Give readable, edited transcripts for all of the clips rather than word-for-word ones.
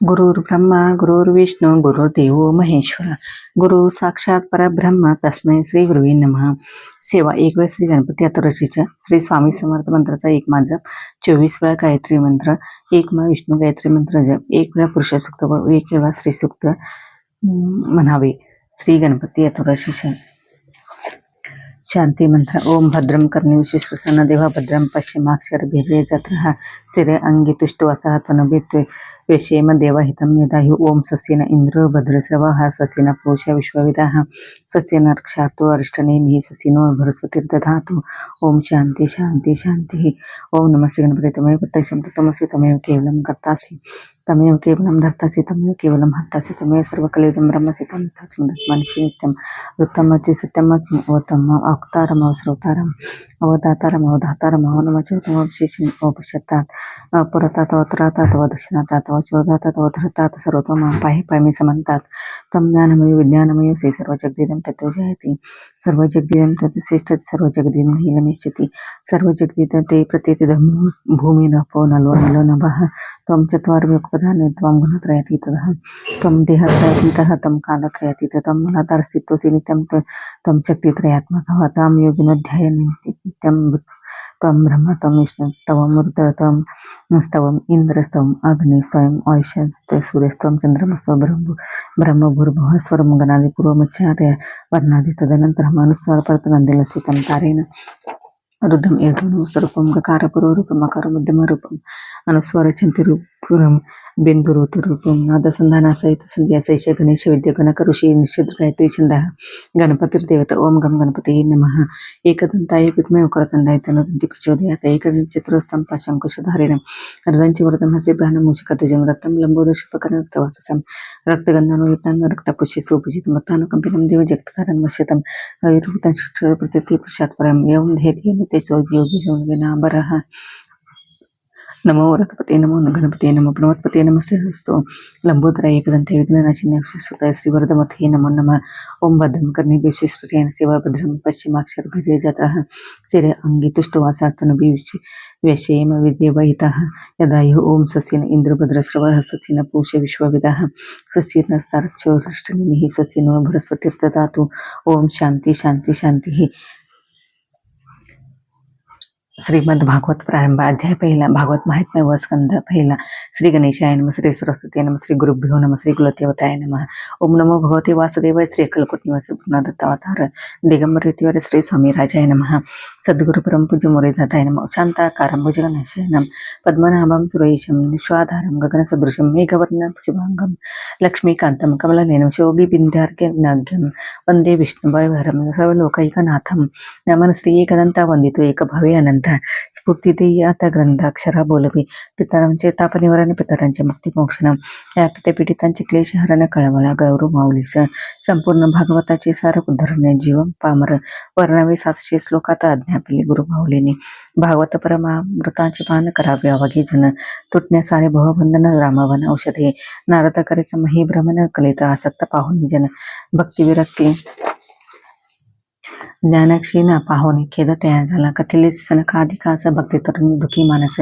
गुरुर्ब्रह्मा गुरुर्विष्णू गुरुर्देव महेश्वर गुरु साक्षात परब्रह्म तस्मै श्री गुरुवे नमः. सेवा एक वेळ श्री गणपती अथर्वशीच्या श्री स्वामी समर्थ मंत्राचा एक मान जप, 24 वेळा गायत्री मंत्र, एक वेळा विष्णू गायत्री मंत्र जप, एक वेळा पुरुष सूक्त व एक वेळा स्त्री सूक्त म्हणावे. श्री गणपती अथर्वशीच्या शांती मंत्र. ओम भद्रम कर्णेषु श्वसन देवा भद्रम पश्चिमाक्षरभिर्ये जत्रः चिरे अंगी तुष्टवासः त्वनभित्वे वेशेम देवहितं यदायु. ओम स्वस्तिन इंद्रो भद्रश्रवः स्वस्तिन पूषा विश्वविदाः स्वस्तिन रक्षार्तो अरिष्टनेमिः स्वस्तिनो बृहस्पतिर्दधातु. ओम शांती शांती शांती. ओम नमस्ते गणपते तमेव प्रत्यक्षं तमसि तमेव केवलं कर्तासि तमेव केवलं धर्तासि तमेव केवलं हर्तासि तमेव सर्वकलेदं ब्रह्मसि तं तत्संदत्मनिश्चि नित्यं वृत्तमच्चि सत्यमच्चि अवतम अवतारम अवसरवतारम अवधातारम अवधातारम अवनमच्युतम अवशेषं अवपश्यतात अपरतात अवतरातात अवदक्षिणातात अवशोधातात अवधरतात सर्वतोम पाहि पायमी समन्तात तम ज्ञानमय विज्ञानमय से सर्व जगदिदं ततो जयति सर्व जगदिदं तत् श्रेष्ठ सर्व जगदिदं हीनमेष्यति सर्व जगदिदं ते प्रतीतिदं भूमि नपो नलो नलो नभः त्वं चत्वारि उपदाने त्वं गुणत्रयातीतः त्वं देहत्रयातीतः त्वं कालत्रयातीतः त्वं मूलाधारस्थितोऽसि नित्यं त्वं शक्तित्रयात्मकः त्वां योगिनोऽध्यायन्ति नित्यं त्वं ब्रह्म त्वं विष्णु त्वं रुद्र त्वं स्तवम् इंद्रस्तवम् अग्नि स्वयं आयुष्यस्ते सूर्यस्तवं चंद्रमस्व ब्रह्म भूर्भुवः स्वरं गणादि पूर्वमुच्चार्य वर्णादि तदनन्तरं मनुस्वर परतनन्दिलसितं तारेण रुद्रम एर्धुनं स्वरूपं गकारपुरोरूपं मकारमध्यमरूपम् अनुस्वारचन्तिरूपं बिन्दुरूपं नादसन्धानासहित संध्यासहित गणेश विद्या गणक ऋषी निषिद्ध गायत्री छन्दः गणपतिर्देवता. ओम गम गणपतये नमः. एकदन्ताय विद्महे वक्रतुण्डाय तन्नोति प्रचोदयात्. एकदन्तं चतुरस्रं पाशंकुशधारिणं अर्धञ्च वरदं हस्ते बाणं मूषिकध्वजं रक्तं लम्बोदरशुभकरं रक्तवाससं रक्तगन्धानुयुक्तं रक्तपुष्ये सुपूजितं रक्तानुकम्पितं देव जगत्कारणं वश्यतं आयुर्भूतं शुक्रप्रतिथि प्रसाद परं एवं ध्येति ते योगी नाबरः. नमो रथपते नमो गणपते नमो प्रणवत्पते नमस्ते हस्तो लंबोदरा एकदंते विघ्ननाशिनी सुताय श्रीवरदमथे नमो नमः. ओम भद्रं कर्णेभ्यः श्रुतेन सेवा भद्रं पश्चिमाक्षरभिर्ये जत्रः सिरे अंगी तुष्टवासास्तनभि वेशेम विद्येवहितः यदायुः. ओम स्वस्तिन इंद्रभद्रश्रवः स्वस्तिन पूषा विश्वविदाः स्वस्तिन स्तारक्षोरिष्टनेमिः स्वस्तिनो बृहस्पतिर्दधातु. ओम शांती शांती शांती. श्रीमद भागवत प्रारंभ अध्याय पहिला. भागवत महात्म्य व स्कंद पहिला. श्री गणेशाय नमः. श्री सरस्वती नमः. श्री गुरुभ्यो नमः. श्री कुलदेवताय नमः. ओम नमो भगवते वासुदेवाय. श्री अक्कलकोटनिवासी पूर्णदत्तावतार दिगंबर यतीवर श्री स्वामी राजाय नमः. सद्गुरु परम पूज्य मोरेदाताय नमः. शांताकारं भुजगनाशयनं पद्मनाभं सुरेशं निश्वाधारं गगनसदृशं मेघवर्णं शुभांगं लक्ष्मीकान्तं कमलनयनं शोभिबिन्ध्यार्घ्यं वन्दे विष्णुवैभवं सर्वलोकैकनाथं. नमः श्री एकदन्ता वंदितो एकभावे अनंत स्फूर्तिदेयी आता ग्रंथाक्षरा बोलवी पितरांचे तापनिवारण पितरांचे मुक्तिमोक्षण या पितपीडितांचे क्लेशहरण कळवळा गौरव माऊलीस संपूर्ण भागवताचे सार उद्धरणे जीवन पामर वर्णावे 700 श्लोकात आज्ञा आपली गुरु माऊलीने. भागवत परमामृताचे पान करावे अवघे जन तुटण्या सारे भवबंधन रामवन औषधे नारद करेच मही भ्रमण कलित आसक्त पाहुनी जन भक्ती विरक्ती ज्ञानक्षीण पाहुणे खेद तयार झाला. कथिले सनकाधिकाचा भक्ती तरुण दुखी मानस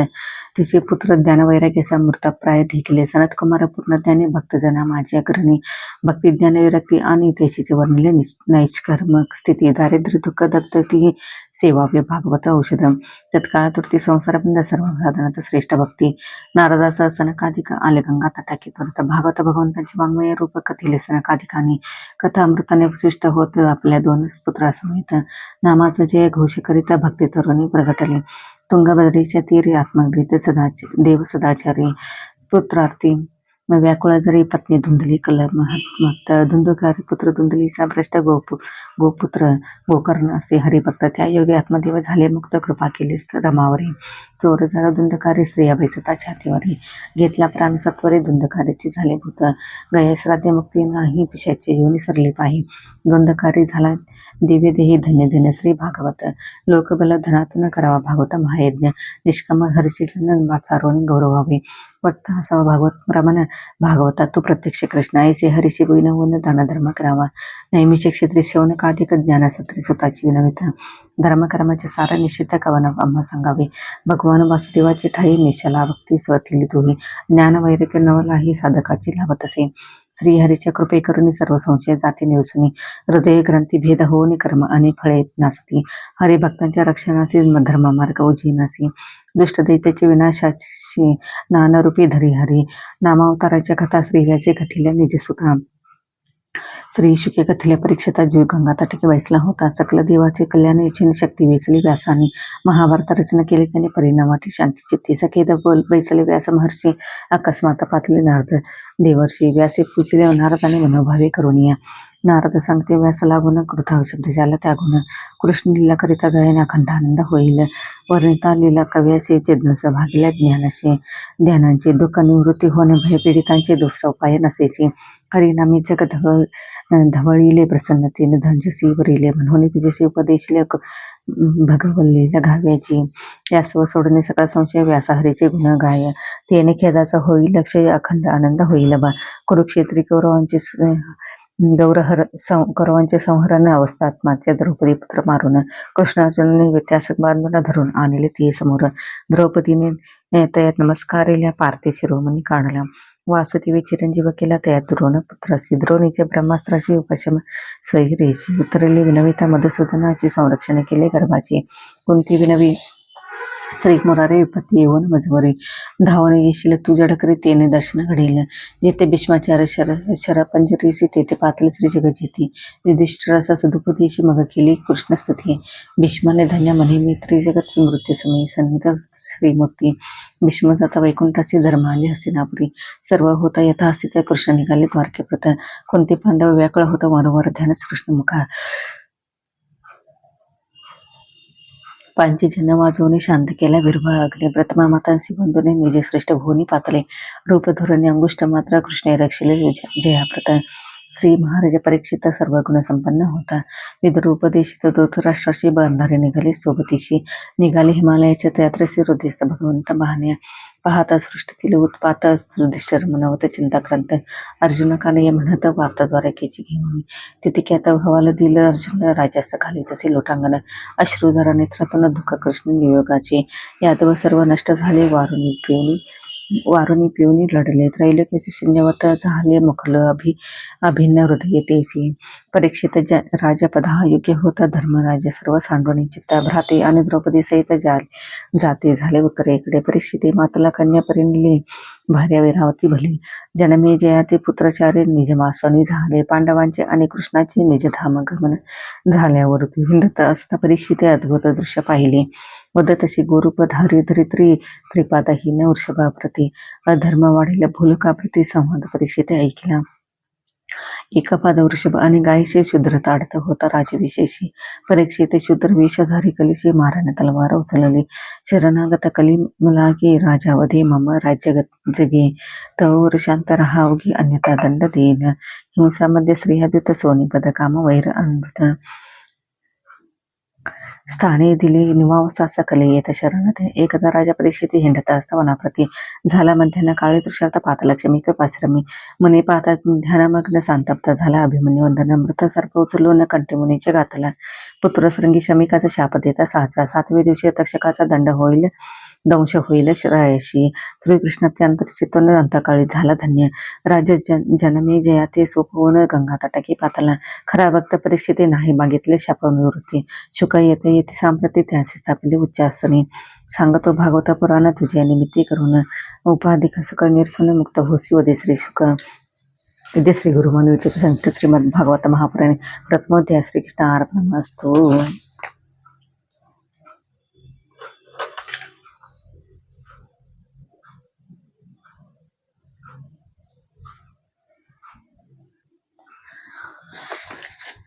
तिचे पुत्र ज्ञानवैराग्याचा मृतप्राय धिकले. सनत कुमार पूर्ण ज्ञानी भक्तजना माझी अग्रणी भक्ती ज्ञान विरक्ती आणि तेशीचे वर्णिले नैष्कर्म स्थिती दारिद्र्य दुःख दत्तती सेवाव्य भागवत औषधम तत्काळ तुर्ती संसार बंद सर्व साधनात श्रेष्ठ भक्ती. नारदाचा सनकाधिक आले गंगा तटाकी त्वरित भागवत भगवंतांचे वाङ्मय रूप कथिले सनकाधिकानी कथा अमृताने सृष्ट होत आपल्या 2 पुत्रासमेत नामाचा जय घोष करिता भक्ती तरुणी प्रगटले. तुंगभद्रेच्या तीरी आत्मगीत देव सदाचारी पुत्रार्थी व्याकुळ जरी पत्नी धुंदली कलमत धुंदुकारी पुत्र धुंदलीचा भ्रष्ट गोपुत्र गोकर्ण असे हरिभक्त त्या योगी आत्मदेव झाले मुक्त कृपा केली रमावरी. चोर झाला धुंदकारी स्त्रिया बैसता छातीवरी घेतला प्राण सत्वरे धुंदकारीची झाले भूत गया श्राद्ध मुक्ती नाही पिशाचे योनी सरले पाही. धुंदकारी झाला दिव्य देही धन्य धन्य श्री भागवत लोकबल धनातून करावा भागवत महायज्ञ निष्काम हरिचिंतन वाचारून गौरवावे वक्ता असावा भागवत प्रमाण भागवता तू प्रत्यक्ष कृष्ण ऐसे हरिशी विनवून दानधर्म करावा नैमिष क्षेत्री शौनकाधिक ज्ञानसत्री सुताची विनविता धर्मकर्माचे सारा निश्चित कवन आम्हा सांगावे भगवान वासुदेवाची ठाई निश्चला भक्ती स्वथिली तुही ज्ञान वैरिक नवलाही साधकाची लाभत असे श्रीहरीच्या कृपे करून सर्व संशय जाती निवसुनी हृदय ग्रंथी भेद होऊन कर्म आणि फळे नासती हरिभक्तांच्या रक्षणाशी धर्म मार्ग उजीनासी दुष्ट दैत्याचे विनाशाची नानरूपी धरी हरी नामावताराच्या कथा श्रीव्याचे कथिल्या निजसुता श्री शुके कथिल्या परीक्षिता जीव गंगा तटके वैसला होता सकल देवाचे कल्याण इच्छेने शक्ती वेचली व्यासाने महाभारत रचना केली त्याने परिणामाची शांती चित्ती सखेद वैसले व्यास महर्षी अकस्मात पातले नारद देवर्षी व्यासे पूजले नारदाने मनोभावे करुनिया नारद सांगते व्यास लागून कृथा शब्द झाला त्यागुण कृष्ण लीला करिता गळेन अखंड आनंद होईल वर्णिता लीला कव्याचे चेतनस भागिल्या ज्ञानाशी ध्यानांचे दुःख निवृत्ती होणे भयपीडितांचे दुसरा उपाय नसेची हरिनामी जग धवळीले प्रसन्नतेने धनजसी वरिले म्हणून तुझेसे उपदेशले भगवल्लीला घाव्याची या स्व सोडणे सकाळ संशय व्यासाहरीचे गुण गाय तेने खेदाचा होईल लक्ष अखंड आनंद होईल बा कुरुक्षेत्री कौरवांचे संहरण अवस्थात्माच्या द्रौपदी पुत्र मारून कृष्णार्जुनाने व्यत्यासक बांधून धरून आणले ते समोर द्रौपदीने तयात नमस्कारिल्या पार्थे शिरोमणी काढला वासुदेवी चिरंजीव केला तयात द्रोण पुत्रासी द्रोणीचे ब्रह्मास्त्राची उपशम स्वैरेची उतरली विनविता मधुसूदनाची संरक्षण केले गर्भाची कुंती विनवी श्री मुरारे विपत्ती येऊन मजवरी धावून येशील तू जडकरी तेने दर्शन घडेल जेथे भीष्माचार्य शरपंजरीसी तेथे पातल श्री जगजेती युधिष्ठिरासा सदुपदेशी मग केली कृष्णस्तुती भीष्माने धन्य म्हणे मी त्रिजगत मृत्यू समय सन्निध श्रीमूर्ती भीष्म जाता वैकुंठाची धर्म आले हस्तिनापुरी सर्व होता यथा अस्तित्व कृष्ण निघाले द्वारकेप्रत कोणते पांडव व्याकुळ होता वरवर ध्यान कृष्णमुखा पांची जन वाजवणे शांत केला विरभळ अग्नी प्रथमा मातांसी बंधूने निजे श्रेष्ठ भुवनी पातले रूप धोरणे अंगुष्ट मात्र कृष्णे रक्षिले जयाप्रत श्री महाराज परीक्षित सर्व गुण संपन्न होता विदुरोपदेशित धृतराष्ट्राशी बांधारे निघाले सोबतीशी निघाले हिमालयाच्या त्यात्रसी हृदयस्थ भगवंत बहाण्या पाहता सृष्टीतील उत्पात युधिष्ठिर मनवत चिंताक्रांत अर्जुन कालय म्हणत वार्ताद्वारकेची घेऊन तितिक्यात हवाला दिलं अर्जुन राजास खाली तसे लोटांगण अश्रुधरा नेत्रातून दुःख कृष्ण नियोगाचे यादव सर्व नष्ट झाले वारुनी पिऊनी लढले त्रैलोक्याचे शून्यवत झाले मुखल अभिन्न हृदय तेसी परीक्षित राजपदा योग्य होता धर्मराज सर्व सांडवणी चित्ता भ्राते आणि द्रौपदी सहित जाते झाले उत्तरेकडे परीक्षिते मातुला कन्या परिणिली भार्या वेरावती भली जनमे जयाती पुत्रचार्य निजमासनी झाले पांडवांचे आणि कृष्णाचे निजधाम गमन झाल्यावर हिंडत असता परीक्षिते अद्भुत दृश्य पाहिले वदतशी गोरूपधारी धरित्री त्रिपादहीन वृषभाप्रती अधर्म वाढीला भूलकाप्रती संवाद परीक्षिते ऐकला एकापाद वृषभ आणि गायीचे शूद्र ताडत होता राजविशेषी परीक्षिते शूद्र वेशधारी कलीची माराने तलवार उचलली शरणागत कली मुलागी राजावधी मम राज्य जगे तवर शांत राहावगी अन्यथा दंड देईन हिंसामध्ये स्त्रियादित सोनीपद काम वैर अनृत स्थाने दिली निवासाचा कले येत शरणात एकदा राजा परीक्षित हिंडत असता वनाप्रती झाला मध्यान्ह काळे दृश्यार्थ पातलक्ष्मी पाश्रमी मुनी पाहता ध्यानमग्न संतप्त झाला अभिमन्यू वंदन मृत सर्प उचलून कंठमुनीच्या घातला पुत्रसरंगी शमिकाचा शाप देता साचा 7व्या दिवशी तक्षकाचा दंश होईल श्रायशी श्रीकृष्णाचे अंतर्चितून अंतकाळी झाला धन्य राजा जनमे जया ते सोपवून गंगा तटाकी पातला खरा भक्त परीक्षिते नाही मागितले शापनिवृत्ती शुक येते येथे सांप्रती त्याचे स्थापिले उच्चासनी सांगतो भागवत पुराण तुझ्या निमित्ती करून उपाधिक सकळ निरसन मुक्त होसी वदे श्री शुक विद्या श्री गुरु मानविचित संत श्रीमद भागवत महापुराणे प्रथमोध्याय श्रीकृष्ण अर्पणमस्तु.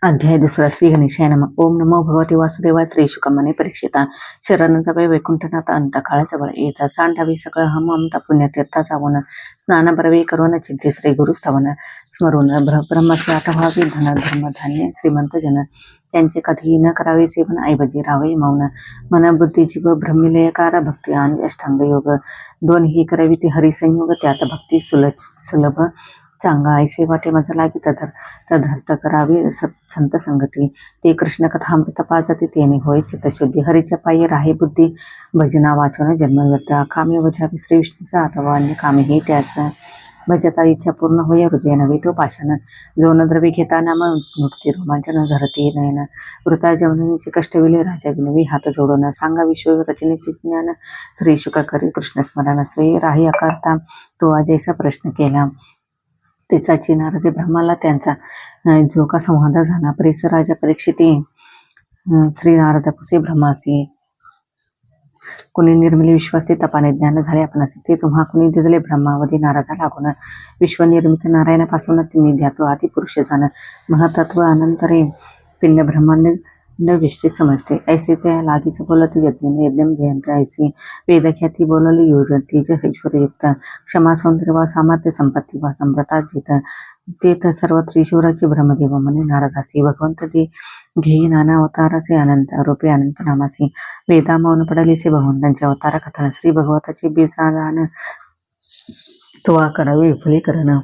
अध्याय दुसरा. श्री गणेशाय नमः. ओम नमो भगवते वासुदेवाय. श्री शुकमने परीक्षिता शरणचा वै वैकुंठनाथ अंतकाळ जवळ येता सांडावी सकळ हम अमता पुण्यतीर्था जाऊन स्नान बरवे करून चिंते श्री गुरु स्थावन स्मरून ब्रह्मस्वे आठवावी धन धर्म धान्य श्रीमंत जन त्यांचे कधीही न करावे सेवन ऐवजी राहावे मौन. मन बुद्धी जीव ब्रह्मिलयकार भक्ती आणि अष्टांग योग दोन्ही करावी ते हरिसंयोग त्यात भक्ती सुलभ चांगा ऐसे वाटे माझा लागी तदर्थ करावे संत संगती. ते कृष्ण कथामृत पाजते तेने होय चित्तशुद्धी. हरीच्या पायी राहे बुद्धी भजना वाचन जन्म व्यर्थ. कामी वजावे श्री विष्णूचा अथवा अन्य कामीही त्यास. भजता इच्छा पूर्ण होय हृदय नव्हे तो पाषाण. जो न द्रव्य घेता नाम मूर्ती रोमांचन झरते नयन. वृता जवनिचे कष्ट विले राजा विनवी हात जोडून. सांगा विश्व रचनेचे ज्ञान श्री शुका करी कृष्ण स्मरण. स्वयं राही आकारता तो अजैसा प्रश्न केला. त्याचा चिनारदे ब्रह्माला त्यांचा जो का संवाद झाला. परीस राजा परीक्षिते श्री नारदपसे ब्रह्मासी. कुणी निर्मिली विश्वासी तपाने ज्ञान झाले आपणासी. ते तुम्हा कुणी दिले ब्रह्मावधी नारदा लागून. विश्वनिर्मित नारायणापासून तुम्ही द्या तो आदी पुरुष जाण. महतत्व अनंतरे पिंड ब्रह्मांड विष्टी समष्टे. ऐसे त्या लागीच बोलती यज्ञ यज्ञम जयंत. ऐसी वेदख्याती बोलली योजन तेज ऐश्वर्ययुक्त. क्षमा सौंदर्य वा सामर्थ्य संपत्ती वा समृता जित. ते सर्व त्रिशूराचे ब्रह्मदेव म्हणे नारदासी. भगवंत ते घेई नाना अवताराचे अनंत रूपे अनंत नामासी. वेदा मौन पडलेसे भगवंतांचे अवतार कथन. श्री भगवताचे बीजादान तुवा करावे विफलीकरण.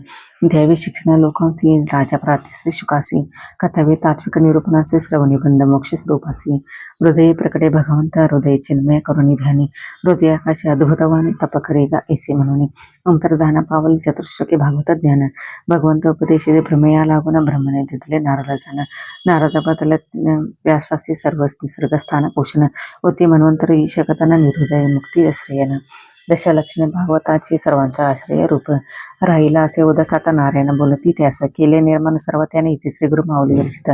द्यावे शिक्षण लोकांसी राजा प्रार्थी श्री शुकासी. कथावे तात्विक निरूपणाचे श्रवणिबंध मोक्ष स्वरूपासी. हृदय प्रकटे भगवंत हृदय चिन्मय करुणी ध्यानी. हृदयाकाशी अद्भुतवाने तप करेगा ऐसे म्हणून. अंतर्धान पावली चतुर्श्लोकी भागवत ज्ञान. भगवंत उपदेशे भ्रमया लागून ब्रह्मने दिले नारद जाण. नारद बदल व्यासासी सर्व निसर्गस्थान पोषण. होती मन्वंतर ईशकथन निरुदय मुक्ती आश्रयन. दशलक्षणे भागवताची सर्वांचा आश्रय रूप. राहिला असे उदकाता नारायण बोलती त्यास. केले निर्माण सर्व त्याने इथे श्री गुरु माऊली वर्षित.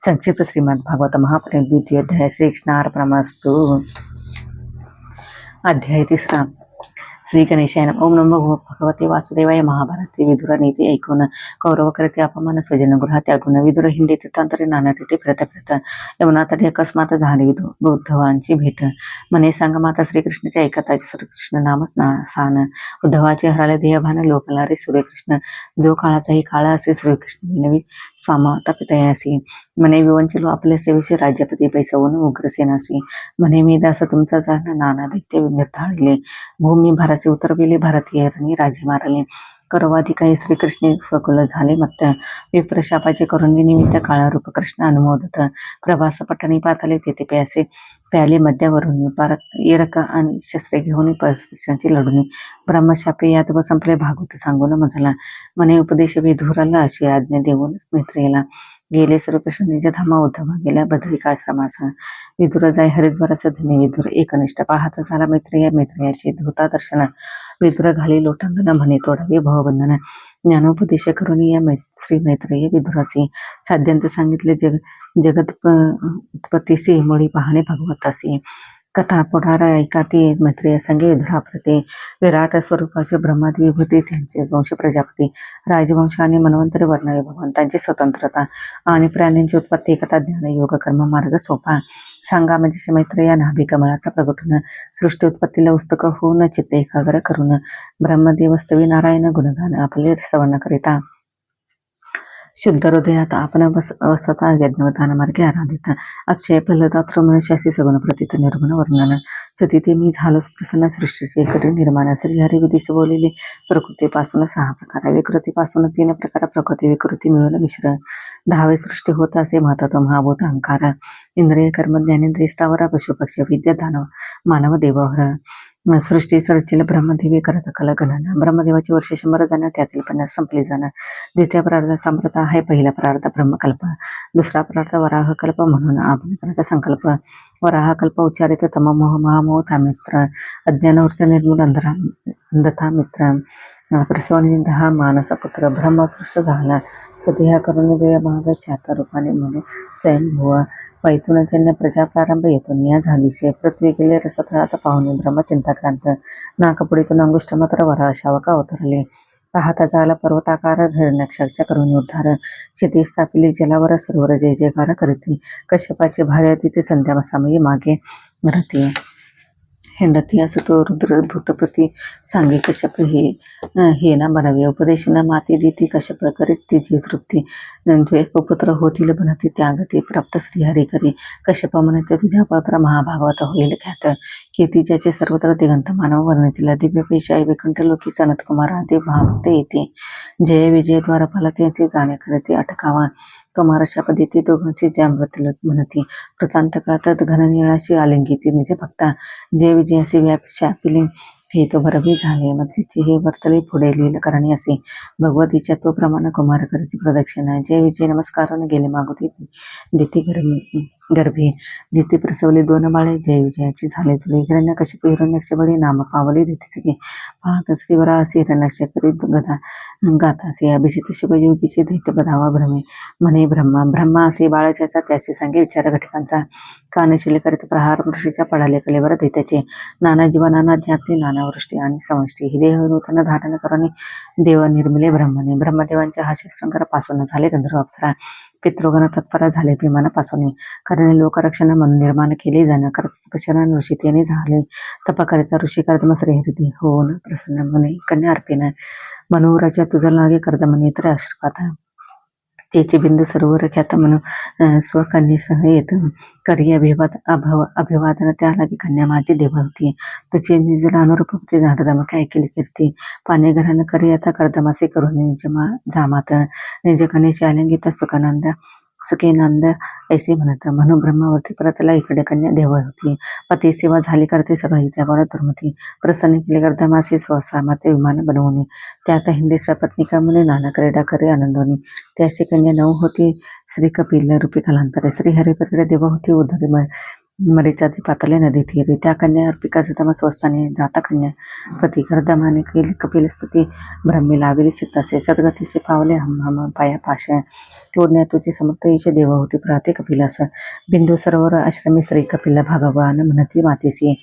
संक्षिप्त श्रीमद भागवत महापुराण द्वितीय अध्याय. श्रीकृष्णार्पणमस्तु. अध्याय 3. श्री गणेशाय नमः. ओम नमो भगवते वासुदेवाय. महाभारत विदुर नीती ऐकून कौरव करते अपमान स्वजन गृह त्यागून. विदुर हिंडे तीर्थांतरे नाना रीते फिरत यमुना तटे अकस्मात झाली उद्धवांची भेट. म्हणे सांग माता श्रीकृष्णाचे ऐकताचे श्रीकृष्ण नाम सान. उद्धवाचे हराले देहभान लोकला रे सूर्यकृष्ण. जो काळाचाही काळा असे श्रीकृष्ण विनवी स्वामाता पितयासी. म्हणे विवंचलो आपल्या सेवेशी राज्यपती पैसवून उग्रसेनासी. म्हणे मी दास तुमचा जाण नाना दैत्य निर्धाळले. भूमी भाराचे उतरविले भारतीय रणी राजे मारले. करवाधिकारी श्रीकृष्ण सकुल झाले मत्त. विप्रशापाचे करुणी निमित्त काळारूप कृष्ण अनुमोदत. प्रभास पटणी पातले तेथे प्यासे. प्याले मध्यावरून इरक आणि शस्त्रे घेऊन परस्परांची लढुनी. ब्रह्मशापे यादव संपले भागवत सांगून मजला. म्हणे उपदेश विधुराला अशी आज्ञा देऊन मित्रेला. गेले श्रीकृष्ण निजधामा उद्धव गेल्या बद्रिकाश्रमास. विदुर जाय हरिद्वारास धने विदुर एकनिष्ठ. पाहत झाला मैत्रेयाचे धूता दर्शन. विदुर घाली लोटांगण म्हणे तोडावे भवबंधन. ज्ञानोपदेश करून या श्री मैत्रेय विदुरासी. साध्यंत सांगितले उत्पत्तीसी मुळी पाहणे भगवतासी. कथा पुढारा ऐका ती मैत्रेय संगे विदुराप्रते. विराट स्वरूपाचे ब्रह्मादी विभूती त्यांचे वंश प्रजापती. राजवंश आणि मन्वंतरे वर्णावे भगवंतांची स्वतंत्रता आणि प्राण्यांची उत्पत्ती एकता ज्ञान योग कर्म मार्ग सोपा. सांगा म्हणजे मैत्रेया नाभी कमळात प्रगटून. सृष्टी उत्पत्तीला उस्तक होऊन चित्त एकाग्र करून. ब्रह्मदेवस्तवी नारायण गुणगान आपले सवर्ण करिता. शुद्ध हृदयात आपण वसता यज्ञवधान मार्गे आराधित. अक्षय फलदात्र मनुष्याशी सगुण प्रतीत निर्गुण वर्णन. सती ते मी झालो प्रसन्न सृष्टीचे करी निर्माण. श्री हरी विधीस बोलिले प्रकृतीपासून 6 प्रकार. विकृतीपासून 3 प्रकार. प्रकृती विकृती मिळून मिश्र. 10वे सृष्टी होत असे महत्त्व महाभूत अहंकार. इंद्रिय कर्म ज्ञानेंद्रिय स्थावर पशुपक्ष विद्या दानव मानव देवहर. सृष्टी सरचिल ब्रह्मदेवी करत कल गणना. ब्रह्मदेवाची वर्ष 100 जाणं त्यातील 50 संपली जाणं. द्वितीय प्रार्थ समृद्ध आहे. पहिला प्रार्थ ब्रह्मकल्प. दुसरा प्रार्थ वराहकल्प म्हणून आपण प्रार्थ संकल्प. वराहकल्प उच्चारित तमोमोह महामोह तामिस्त्र. अज्ञानवृत्त निर्मूल अंधता मित्र. प्रसवनिंद हा मानसपुत्र. ब्रह्मसृष्ट झाला स्वदेहा करून देय महाग शात रूपाने म्हणून स्वयंभुव. वैतुनजन्य प्रजा प्रारंभ येतून या झालीसे. पृथ्वी गेले रसथळात पाहुणे ब्रह्मचिंताक्रांत. नाकपुडीतून अंगुष्ठ मात्र वराह शावका अवतरले. पाहता झाला पर्वताकार हिरण्यक्षाच्या करून उद्धार. क्षिती स्थापिली जलावर सरोवर जय जयकार करती. कश्यपाची भार्या तिथे संध्या समयी मागे रती. हेंडती असं तो रुद्र भूतप्रती सांगे कश्यप हे ना बनावे उपदेशना माती देती कश्यप करीत तिची तृप्ती एक पुत्र होतील बनती त्यागती प्राप्त श्रीहरी करी कश्यप म्हणते तुझ्या पत्र महाभागवत होईल ख्यात कीर्ती ज्याचे सर्वत्र दिगंत मानव वर्णितीला दिव्य पेशाई विकंठ लोकी सनत कुमार आदी महाभक्त येते जय विजय द्वारपाला त्यांचे जाणे करते अटकावा कुमार शापदेती दोघांची जामृत म्हणती प्रतांत काळात घननिळाशी आलिंगिती निज भक्ता जय विजयासी व्यापिले हे तो भरवी झाले मतीचे हे वर्तले पुढे लील करणे असे भगवतीच्या तो प्रमाण कुमार करती प्रदक्षिणा जय विजय नमस्काराने गेले मागुती दिती गर्भी दिती प्रसवली दोन बाळे जय विजयाची झाले जुळे हिरण्यकशिपू हिरण्यक्ष बळी नाम पावली दिती सगळे पाहत श्रीवरा असे हिरण्यक्ष करीत गदा गातासे अभिषेक शिवयोगीचे दैत्य बधावा भ्रमे म्हणे ब्रह्मा असे बाळाच्याचा त्याचे सांगे विचार घटकांचा कानशिले करीत प्रहार ऋषीच्या पडाले कलेवर दैत्याचे नाना जीवा नाना ध्यात्ते नाना वृष्टी आणि समष्टी हि देह नूतन धारण करणे देव निर्मिले ब्रह्मने ब्रह्मदेवांच्या हा शस्त्रंकरापासून झाले गंधर्व अप्सरा पितृगण तत्परा झाले भीमानापासून करणे लोकरक्षण म्हणून निर्माण केले जाणं कर्तपशना ऋषितेने झाले तपाकरिता ऋषी कर्दम श्रीहरिती होऊन प्रसन्न म्हणे कन्या अर्पिना मनोहराच्या तुझा लागे कर्दमने तर आशीर्वाद त्याचे बिंदू सरोवर ख्यात म्हणून स्वकन्येसह येत करी अभिवादन त्या लागे कन्या माझी देवा होती तुझे निजला अनुरूप होते झाडदम काय केली कीर्ती पाने घरानं करी आता कर्दमासे करून निजमा जामात निज कन्याची आलिंगित सुखेनंद ऐसे म्हणत म्हणून ब्रह्मावरती परतला इकडे कन्या देवा होती पती सेवा झाली करते सगळी त्यावर दुर्मती प्रसन्न केले करता मासे स्वसामाते विमान बनवणे त्यात हिंदी सपत्निका मुले नाना क्रीडा करे आनंदवणी त्याशी कन्या नऊ होती श्री कपिल रूपी कालांतरे श्रीहरी प्रकडे देवा होती उद्धरी मरीचाती पातले नदी तीरे त्या कन्या अर्पिका सुतम स्वस्ताने जाता कन्या पती कर्दमाने केली कपिल स्तुती ब्रह्मी लाविली चित्तासे सद्गतीचे पावले हम पाया पाश तोडण्या तुझी समर्थ ईश देव होती प्राते कपिलास बिंदू सरोवर आश्रमी श्री कपिला भगवान म्हणती मातेसी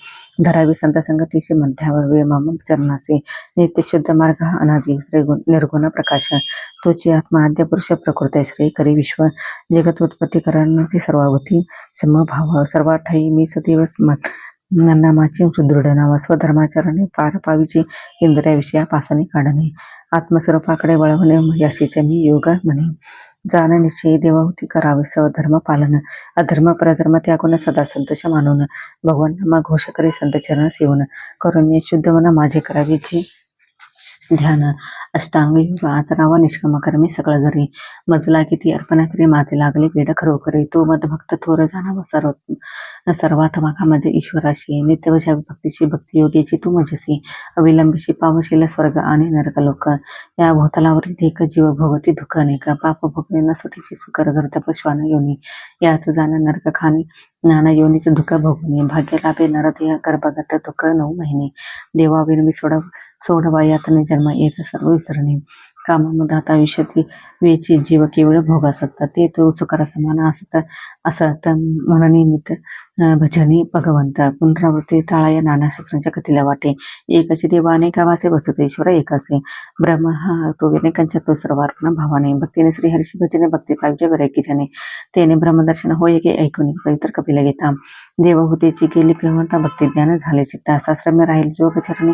धरावी संत संगतीशी मध्यावर वे मम चरणासे नित्य शुद्ध मार्ग अनादि श्री निर्गुण प्रकाश तोची आत्मा आद्य पुरुष प्रकृती श्री करी विश्व जगत उत्पत्ती करण्याची सर्वावती समभाव सर्वाठाई मी सदैव नामाचे सुदृढ नाव स्वधर्माचरणे पार पावीची इंद्रिया पासाने काढणे आत्मस्वरूपाकडे वळवणे याशीचे मी योग म्हणे जाण निश्चयी देवाहुती करावे स्वधर्म पालन अधर्म परधर्म त्यागून सदा संतोष मानून भगवान नामा घोष करी संत चरण सेवन करून शुद्ध मना माझे करावीची ध्यान अष्टांग योग आचरावा निष्काम कर्मी सगळं जरी मजला किती अर्पणा करी माझे लागले वेड खरो करे तो मदभक्त थोर जाणावा सर्वात माका माझे ईश्वराशी नित्यवशा भक्तीची भक्ती योगीची तू मजसी अविलंबीशी पावशील स्वर्ग आणि नरकलोक या भोतलावरील एक जीव भोगती दुःख अनेक पाप भोगणे नसुटीची सुकर गर्द पशवान योनी याच जाणं नरक खाणी नाना योनीत दुःख भोगणे भाग्य लाभे नरदेह गर्भगत दुःख 9 महिने देवा विनमी सोडवा यातने जन्म येत सर्व विसरणे कामामध्ये आयुष्यात वेची जीव केवळ भोग असतात ते तो सुकर समान असत म्हणून निमित्त भजनी भगवंत पुनरावृत्ती टाळाया नाना शस्त्रांच्या कथेला वाटे एकाचे देवा अनेका वासे वसुतेश्वर एक असे ब्रह्म हा तो अनेकांच्या तो सर्वार्पण भावाने भक्तीने श्रीहर्षी भजने भक्ती पाहिजे बरेकी जने तेने ब्रह्मदर्शन होय की ऐकून पवित्र कपिला घेता देवहूतीची गेली प्रेमता भक्ती ज्ञान झाले चित्ता साश्रम्य राहील जोगचरणी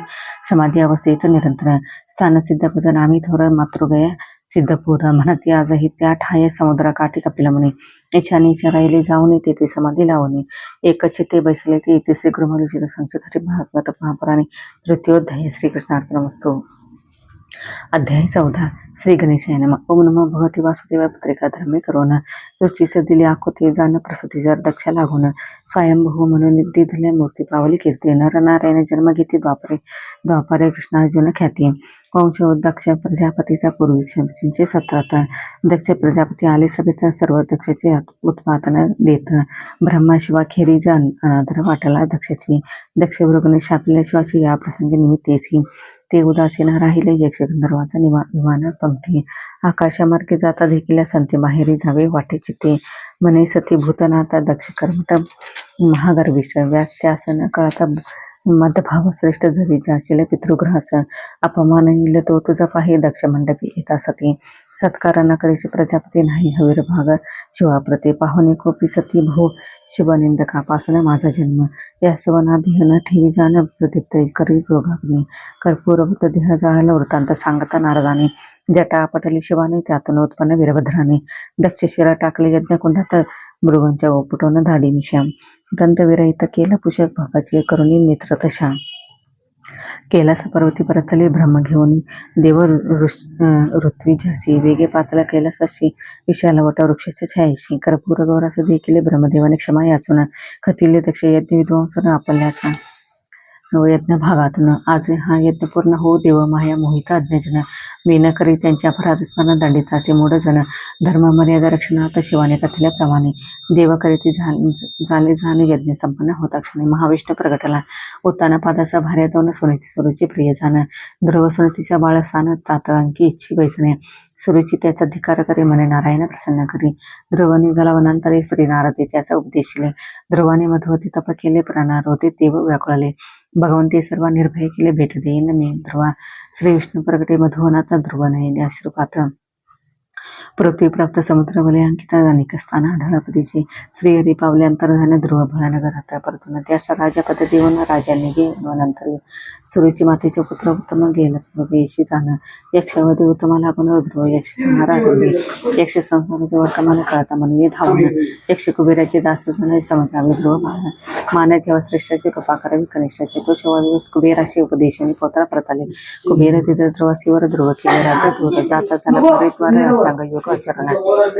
समाधी अवस्थेत निरंतर स्थानसिद्ध पद नामी थोर मातृगया सिद्धपूर म्हणती आजही त्या ठाय समुद्र काठी कपिला म्हणे इच्छानीच्या राहिले जाऊन तेथे समाधी लावणे एकच ते बैसले ते इथे श्री गुरुमरुचित संक्षिप्त भागवत महापुराणे तृतीयोध्याय श्रीकृष्णार्पणमस्तु अध्याय 14 श्री गणेशाय नमः ओम नमो भगवते वासुदेवाय पुत्रिका धर्मे करोना सुचीस दिली आकुती जाण प्रसूती जर दक्ष लागून स्वयंभू म्हणून निधी धुल्या मूर्ती पावली कीर्ती नरनारायण जन्म घेती द्वापारे कृष्णार्जुन ख्याती वंश दक्ष प्रजापतीचा पूर्वी क्षमशींचे सत्रात दक्ष प्रजापती आले सभेत सर्व दक्षाचे उत्पादन देत ब्रह्मा शिवा खेरीज अनादर वाटला दक्षाची दक्ष वृगणे शापल्या शिवाची या प्रसंगी निमित्तेसी ते उदासीन राहिले यक्ष गंधर्वाचा विमान पंक्ती आकाशामार्गे जाता देखील संते माहेरी जावे वाटे चित्ते मने सती भूतनाथा दक्ष कर्मट महागर्विष व्यात्यासन कळता मदभाव श्रेष्ठ जरी जाशील पितृग्रहास अपमान येईल तो तुझा पाही दक्ष मंडपी येता सती सत्कार न करीस प्रजापती नाही हवीर भाग शिवाप्रती पाहुणे कोपी सती भो शिवनिंदका पासन माझा जन्म या सवनाधी न ठेवी जाण प्रदीप्त करी जोगाग्नी कर्पूरभूत देह जाळला वृत्तांत सांगता नारदाने जटा पटली शिवाने त्यातून उत्पन्न वीरभद्राने दक्ष शिरा टाकले यज्ञकुंडात मृगांच्या ओपुटून धाडी मिशा दंतविरहित केला पुषक भागाची करुणी नेत्र तशा केला पर्वती परतले ब्रह्म घेऊन देव ऋत्वी झासी वेगे पातला केला साशी विशाल वट वृक्षाच्या छायेशी कर्पूर गौरास देखील ब्रह्मदेवाने क्षमा याचून खतिले दक्ष यज्ञ विध्वंसन आपल्याचा यज्ञ भागातून आज हा यज्ञ पूर्ण होऊ देव माया मोहित अज्ञजन मीन करी त्यांच्या अपराधस्मरण दंडित असे मूढजन धर्म मर्यादा रक्षणार्थ शिवाने कथल्याप्रमाणे देव करीती झाले जाण यज्ञ संपन्न होता क्षणी महाविष्णू प्रगटला उत्ताना पादाचा भार्या दोन सुनीती सुरुची प्रिय जाण ध्रुव सुनीतीच्या बाळसानं तात अंकी इच्छी बैसणे सुरुची त्याचा धिकार करी म्हणे नारायण प्रसन्न करी ध्रुव निघाला वनांतरे श्री नारदे त्याचा उपदेशले ध्रुवाने मधवती तप केले प्राणार होते देव व्याकुळले भगवंती सर्व निर्भय केले भेट देईन मी ध्रुवा श्री विष्णू प्रगटे मधुवनात ध्रुव नयने अश्रुपात पृथ्वी प्राप्त समुद्र वलय अंकित अनेक स्थान ढळपतीची श्रीहरी पावले अंतर्धान ध्रुव भळनगरात परतून त्यास राजापद देऊन राजांनी गेल्यानंतर सुरुची मातेचे पुत्र उत्तम गेला गेशी जाण यक्षवधी उत्तम लागून ध्रुव यक्ष संहार आरंभे यक्ष संहाराचे वर्तमान कळता म्हणून धावून यक्ष कुबेराचे दास झाले समजावे ध्रुव बाळ मान ठेवा श्रेष्ठाचे कृपा करावी कनिष्ठाचे तो शेवट कुबेराशी उपदेशाने पोत्रा परताले कुबेर तिथे ध्रुवासीवर ध्रुव केले राजा ध्रुव जाता झाला परिद्वार अष्टांग योग आचरण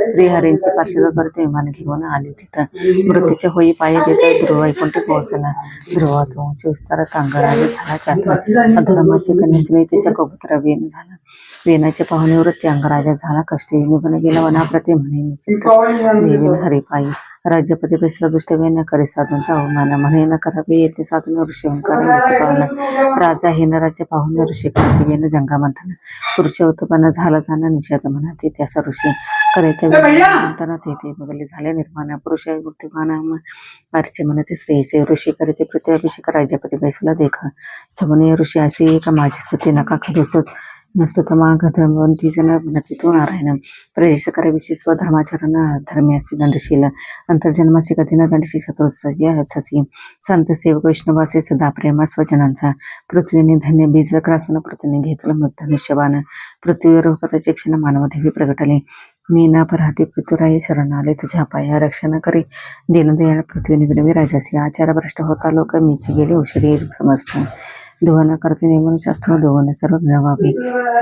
श्रीहरींची पार्श्वद करते विमान घेऊन आले तिथं मृत्यूच्या होई पाय देत ध्रुव वैकुंठी पोहोचला ध्रुवाचा वंश विस्तार तांगराज झाला त्यात अधर्माची कन्या सुनीतीचा कबूतर वेन झाला वेनाचे पाहुणे वृत्ती अंगराजा झाला कष्टी निघून गेला वनाप्रती म्हणे निश्चित देवीन हरिपायी राज्यपती पैसला दुष्ट वेन करे साधूंचा अवमान म्हणे न करावे येते साधून ऋषी ओंकार मृत्यू पावला राजा हे न राज्य पाहुणे ऋषी प्रती वेन जंगा मंथन पुरुष उत्पन्न झाला जाणं निषेध म्हणते त्याचा ऋषी करे मंथन ते बघले झाले निर्माण पुरुष मृत्यूमान अर्चे म्हणते श्रेयसे ऋषी करे ते प्रत्यभिषेक राज्यपती पैसला देखा समने ऋषी असे एक माझी स्तुती नका खडूसत नस्तमागधवंती जन नतीतून नारायण प्रदेश कराविषयी स्वधर्माचरण धर्म्यासी दंडशील अंतर्जन्मासी कधीन दंडशी चतुर्सजी संत सेवक विष्णुवासी सदा प्रेमा स्वजनांचा पृथ्वीने धन्य बीज ग्रासन पृथ्वीने घेतलं मृत निशबान पृथ्वीवर रूपताचे क्षण मानवदेवी प्रगटले मी ना पराती पृथ्वीराय शरण आले तुझ्या पाया रक्षण करी दीनदयाळ पृथ्वीने विनवी राजासी आचार भ्रष्ट होता लोक मीची गेले औषधी समजत दोहन करते नेमून शास्त्र दोहन सर्व मिळवावे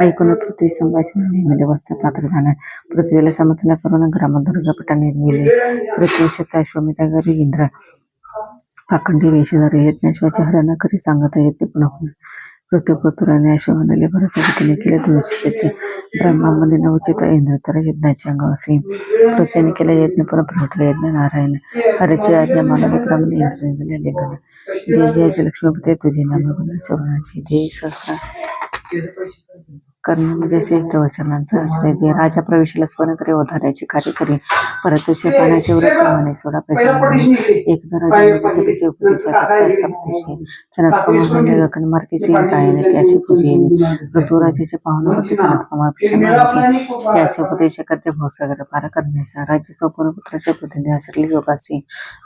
ऐकून पृथ्वी संभाषण नेमले वत्स पात्र जाणार पृथ्वीला समतला करून ग्रामदुर्गपटा निर्मिले पृथ्वी शताश्वमिता घरी इंद्र पाखंडी वेशधारी यज्ञाश्वाचे हरण करी सांगत येते पुन्हा पृथ्वीपुत्राने अश्वनाले भरतगतीने केले दुष्टाचे ब्रह्मामध्ये नवचित इंद्र तर यज्ञाचे अंग असे पृथ्वीने केला यज्ञ परब्रह्म यज्ञ नारायण हरेची आज्ञा मानवी प्रमाणे इंद्र निघाले लेखन जय जय जलक्ष्मीपते तुझे नाम शरणाची ध्येय सहस्र कर्ण जैसे वचनांचा आश्रय दे राजा प्रवेशाला स्मरण करे उधाराचे कार्य करे परत तुझ्या पाण्याचे वृत्ती म्हणे सोडा प्रश्न एकदा राजा सभेचे उपदेशाचे सनत गगन मार्गेचे गायन त्याचे पूजेने ऋतुराजाच्या पाहुणावरती सनत कुमार त्याचे उपदेश करते भोसागर पार करण्याचा राज्य संपूर्ण पुत्राच्या बुद्धीने आचरले योगाचे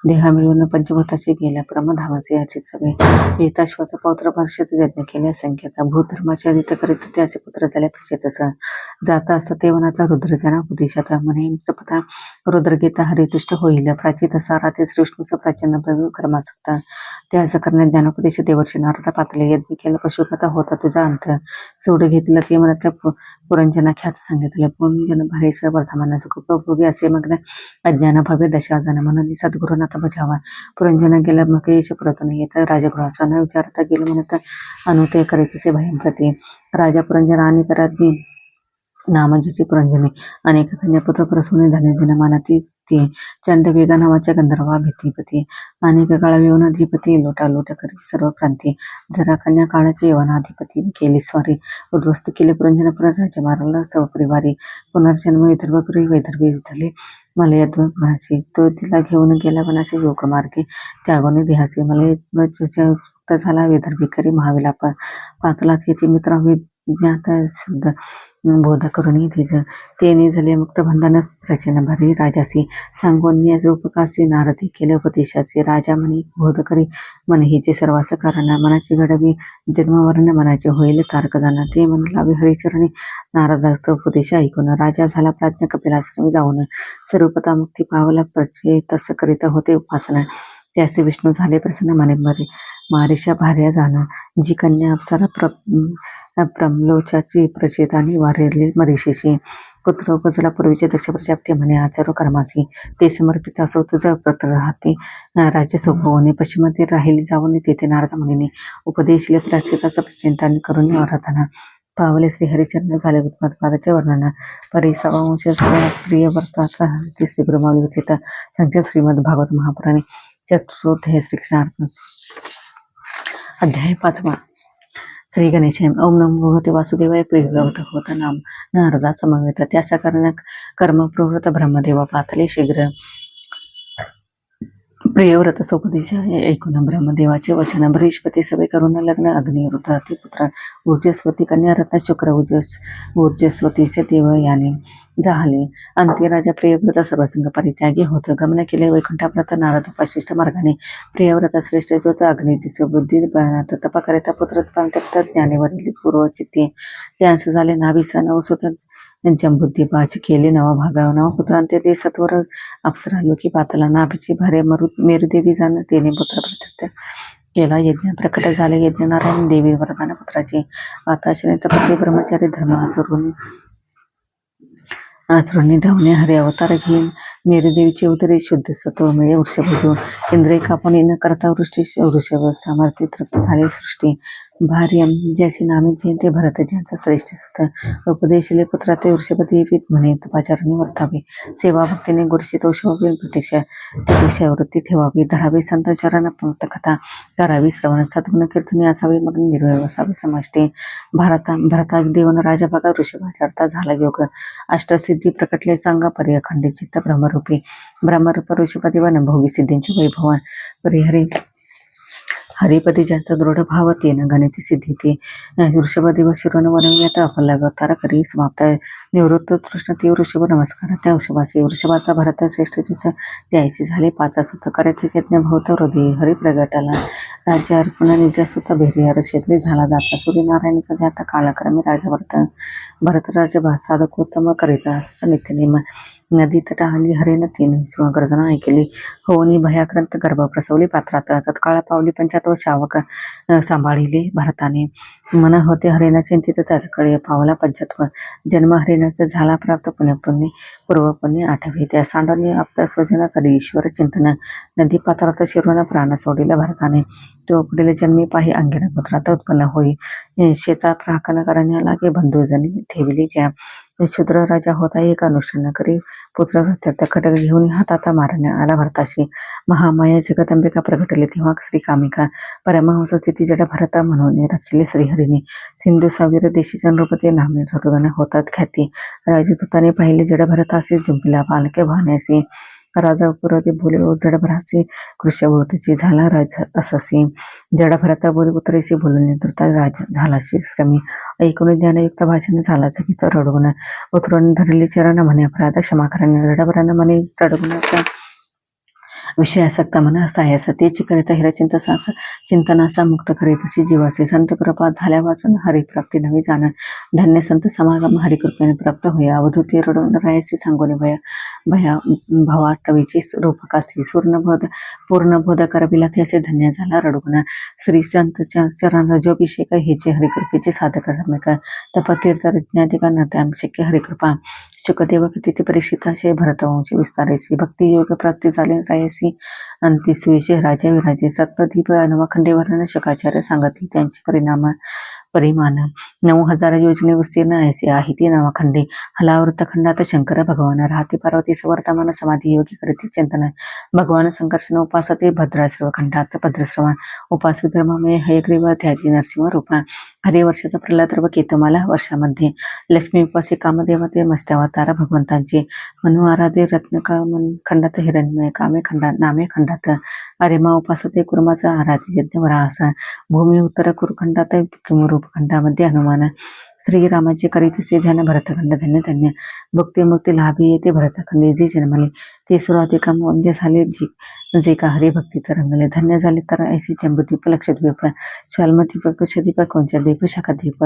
देहा मिळून पंचभूताचे गेल्या प्रमधावाचे याचे सगळे वेताश्वाचा पौत्र परिषद यज्ञ केले असंख्यात भूधर्माचे आदित्य करीत त्याचे पुत्र झाल्या प्रसिद्धच जाता असता ते वनातला रुद्रजना उपदेशात म्हणे जपता रुद्रगीता हरितुष्ट होईल प्राचीत सारा ते श्रीष्णूचा प्राचीन कर्मासक्ता ते असं करण्यात ज्ञानोपदेश देवर्षी नारदा पातले यज्ञ केलं पशुपता होता तुझा अंत सोड घेतलं ते मनातल्या पुरंजना ख्यात सांगितले पुंजन भारीस वर्धमानाचं खूप उपयोगी असे मग अज्ञान भव्य दशाजन म्हणून सद्गुरुनाथ बजावा पुरंजन गेलं मग यश पुरतून येत राजगृहाचा न विचारता गेलं म्हणत अनुते करीतसे भयं प्रती राजा पुरंजन आणि करादी नामाजीची पुरंजने अनेक कन्यापुत्र प्रसूने धन्य दिन मानाती ते चंड वेगा नावाच्या गंधर्वा भीतीपती अनेक काळा यवनाधिपती लोटालोट करी सर्व प्रांती जरा कन्या काळाचे यवनाधिपती केली स्वारी उद्ध्वस्त केले पुरंजनपुर राज्य मारला सौपरिवारी पुनर्जन्म विदर्भपुरी वैदर्भी झाले मलयध्वजी तो तिला घेऊन गेला वनाचे योग मार्गे त्यागोने देहाचे मलय मुक्त झाला विदर्भी करी महाविलाप पातलात येथे मित्र विज्ञात शुद्ध बोध करून तिज तेने झाले मुक्त बंधनस प्रचन भरी राजासी सांगून रूपकासी नारदी केले उपदेशाचे राजा म्हणे बोध करी मन हिचे सर्वास कारण मनाची घडवी जन्मवर्ण मनाचे होईल तारक जाण ते म्हणला हरिचरणी नारदाचा उपदेश ऐकून राजा झाला प्राज्ञ कपिलाश्रमी जाऊन स्वरूपता मुक्ती पावला प्रचे तस करीत होते उपासना त्याचे विष्णू झाले प्रसन्न मने मारिशा भार्या जाण जी कन्या अप्सरा प्रमलोचाची प्रचेतानी वारेली मरीषीची पुत्र उपजला पूर्वीचे दक्ष प्रजापती म्हणे आचारो कर्मासी ते समर्पित असो तुझा पत्र राहते राज्य सोपवणे पश्चिमातील राहिली जाऊन तेथे नारद मुनीने उपदेशले प्राचिताचा चिंतन करून आराधना पावले श्री हरिचरण झाले उत्मत्पादाचे वर्णन परिसवांश प्रिय व्रताचा श्री गुरुमावली विचित संख्या श्रीमद भागवत महापुराणे चतुर्थ श्रीकृष्णार्पण अध्याय 5 श्री गणेशाय ओम नमो भगवते वासुदेवाय प्रिय भगवत होत नाम नारदा समवेत त्याचा कारण कर्म प्रवृत्त ब्रह्मदेवा पातले शीघ्र प्रियव्रत सोपदेश ऐकून ब्रह्मदेवाचे वचन बृहस्पती सभे करून लग्न अग्नी रुद्राती पुत्र ऊर्जस्वती कन्या रत्न शुक्र ऊर्जस्वतीचे देव याने झाले अंती राजा प्रियव्रत सर्वसंग परित्यागी होत गमन केले वैकुंठाव्रत नारद उपाशिष्ट मार्गाने प्रियव्रत श्रेष्ठ जोत अग्नी दिस बुद्धी बनात तपा करिता पुत्र तप्त ज्ञानेवरील पूर्वचित्ती त्यांस झाले नाभिसा नवसुत जमबुद्धी बाज केले नव पुत्रांते ते सत्वर अप्सरा लोकी पातला नाभीची भारे मेरुदेवी जाण तेने पुत्र प्रत्यर्थ केला यज्ञ प्रकट झाले यज्ञ नारायण देवी वरदान पुत्राची वाताशने तपसे ब्रह्मचारी धर्म आचरणी धावणे हरे अवतार घेऊन मेरुदेवीचे उदरे शुद्ध सत्वमय वृषभजून इंद्रिय कापून न करता वृष्टी वृषभ सामर्थ्य तृप्त झाले सृष्टी भार्य ज्याची नामे जयंते भरत ज्यांचा श्रेष्ठ सुत उपदेशले पुत्रा ते वृषभदेवीत म्हणे तपाचारणी वर्तावे सेवा भक्तीने गुरुषित औषधी प्रतीक्षा वृत्ती ठेवावी धरावी संताचारण पंक्त कथा करावी श्रवण सद्गुण कीर्तनी असावे मग निर्भय असावे समाष्टे भरता देवन राजा बघा वृषभाचारता झाला योग अष्टसिद्धी प्रकटले सांगा पर्यखंडी चित्त ब्रह्मरूपी ब्रह्मरूप ऋषपदेवान भोगी सिद्धींचे वैभवन परिहरी हरिपदी ज्यांचा दृढ भाव तेन गणिती सिद्धी ते वृषभदेव शिरोन वनव्यात अफलावतार करी समाप्त निवृत्त तृष्ण ते वृषभ नमस्कार त्या वृषभाचे वृषभाचा भरत श्रेष्ठ द्यायचे झाले पाचा सुत करते यज्ञ भवत हृदय हरी प्रगटाला राज्य अर्पण निजा सुत भेरियार क्षेत्री झाला जाता सूर्यनारायणाचा ध्याता कालक्रमे राजा भरतराज साधकोत्तम करिता असता नित्यनेम नदी तटा हल्ली हरेन तिने गर्जना ऐकली होनी भयाक्रांत गर्भ प्रसवली पात्रात तत्काळ पावली पंचात्व शावक सांभाळिले भरताने मन होते हरेना चिंतित तत्काळी पावला पंचत्व जन्म हरेनाचा झाला प्राप्त पुण्य पूर्वपुण्य आठवे त्या सांडवणे आप्त स्वजन करी ईश्वर चिंतन नदी पात्रात शिरवण प्राण सोडिला भरताने तो पुढील जन्मी पाही अंगिरा पुत्रात उत्पन्न होई शेता प्राकन करण्या लागे बंधूजनी ठेवली ज्या शूद्र राजा होता एक अनुष्ठान करी पुत्र प्रत्यर्थ खडक घेऊन हातात मारण्या आला भरताशी महामाया जगदंबिका प्रगटली तेव्हा श्री कामिका परमहंस तिथी जड भरता म्हणून रचले श्रीहरीने सिंधू सावीर देशी चंद्रपती नामे ऋगण होतात ख्याती राजदूताने पाहिले जड भरतासे जुंपला बालके वाहण्यासी राजा पुरते बोले ओ जडभरासे कृष्यभोवतीची झाला राज अससी जडभरता बोले पुत्रेसी बोलणे दुर्ता राज झाला श्रमी ऐकून ज्ञानयुक्त भाषण झाला चकित रडवून उतरून धरले चरण म्हणे अपराध क्षमा करणे रडभरानं म्हणे रडवण्याचा विषय आसक्त मना सायास तेची करिता चिंतनाचा मुक्त करीतशी जीवाचे संत कृपा झाल्या वाचन हरिप्राप्ती नवी जाण धन्य संत समागम हरिकृपेने प्राप्त होया अवधूती रडून रायाचे सांगोने भया भवाटवीची रूपकासी पूर्णबोध करविला त्याचे धन्य झाला रडुगुण श्री संत चरण रजोभिषेक हेचे हरिकृपेचे साधक रम्यक तपतीर्थ रज्ञाधिका नत्याम शक्य हरिकृपा शुकदेव तिथे परीक्षिताशे भरतवंशी विस्तारेसी भक्ती योग प्राप्ती झाले रायसी अंतिसुयेचे राजा विराजे सत्पदीप नवखंडे वर्णन शकाचार्य सांगती त्यांचे परिणाम परिमाण 9,000 योजने विस्तीर्ण ऐसे आहे ती नवाखंडे हलावृत खंडात शंकर भगवान राहते पार्वती वर्तमान समाधी योगी करती चिंतन भगवान संकर्षण उपासते भद्राश्रव खंडात भद्रश्रवण उपास धर्ममय हयग्रीव त्यागी नरसिंह रूपा हरिवर्षाचा प्रल्हाद केतुमाला वर्षामध्ये लक्ष्मी उपासी कामदेवते मस्त्यावतार भगवंतांची मनु आराधे खंडात हिरण्यमय कामे खंडात नामे खंडात अरेमा उपासते कुर्माचा आराधी यज्ञ वराहसा भूमी उत्तर कुरुखंडात रूप खंडामध्ये हनुमान श्रीरामाचे करीतसे ध्यान भरतखंड धन्य धन्य भक्ती मुक्ती लाभी येते भरतखंड जे जन्मले ते सुरुवातिका वंद्य झाले जे का हरिभक्ती तरंगले धन्य झाले तर ऐसी जंबुदीप लक्षद्वीप शाल्मदीप कुशदीप कोंचदीप शाखादीप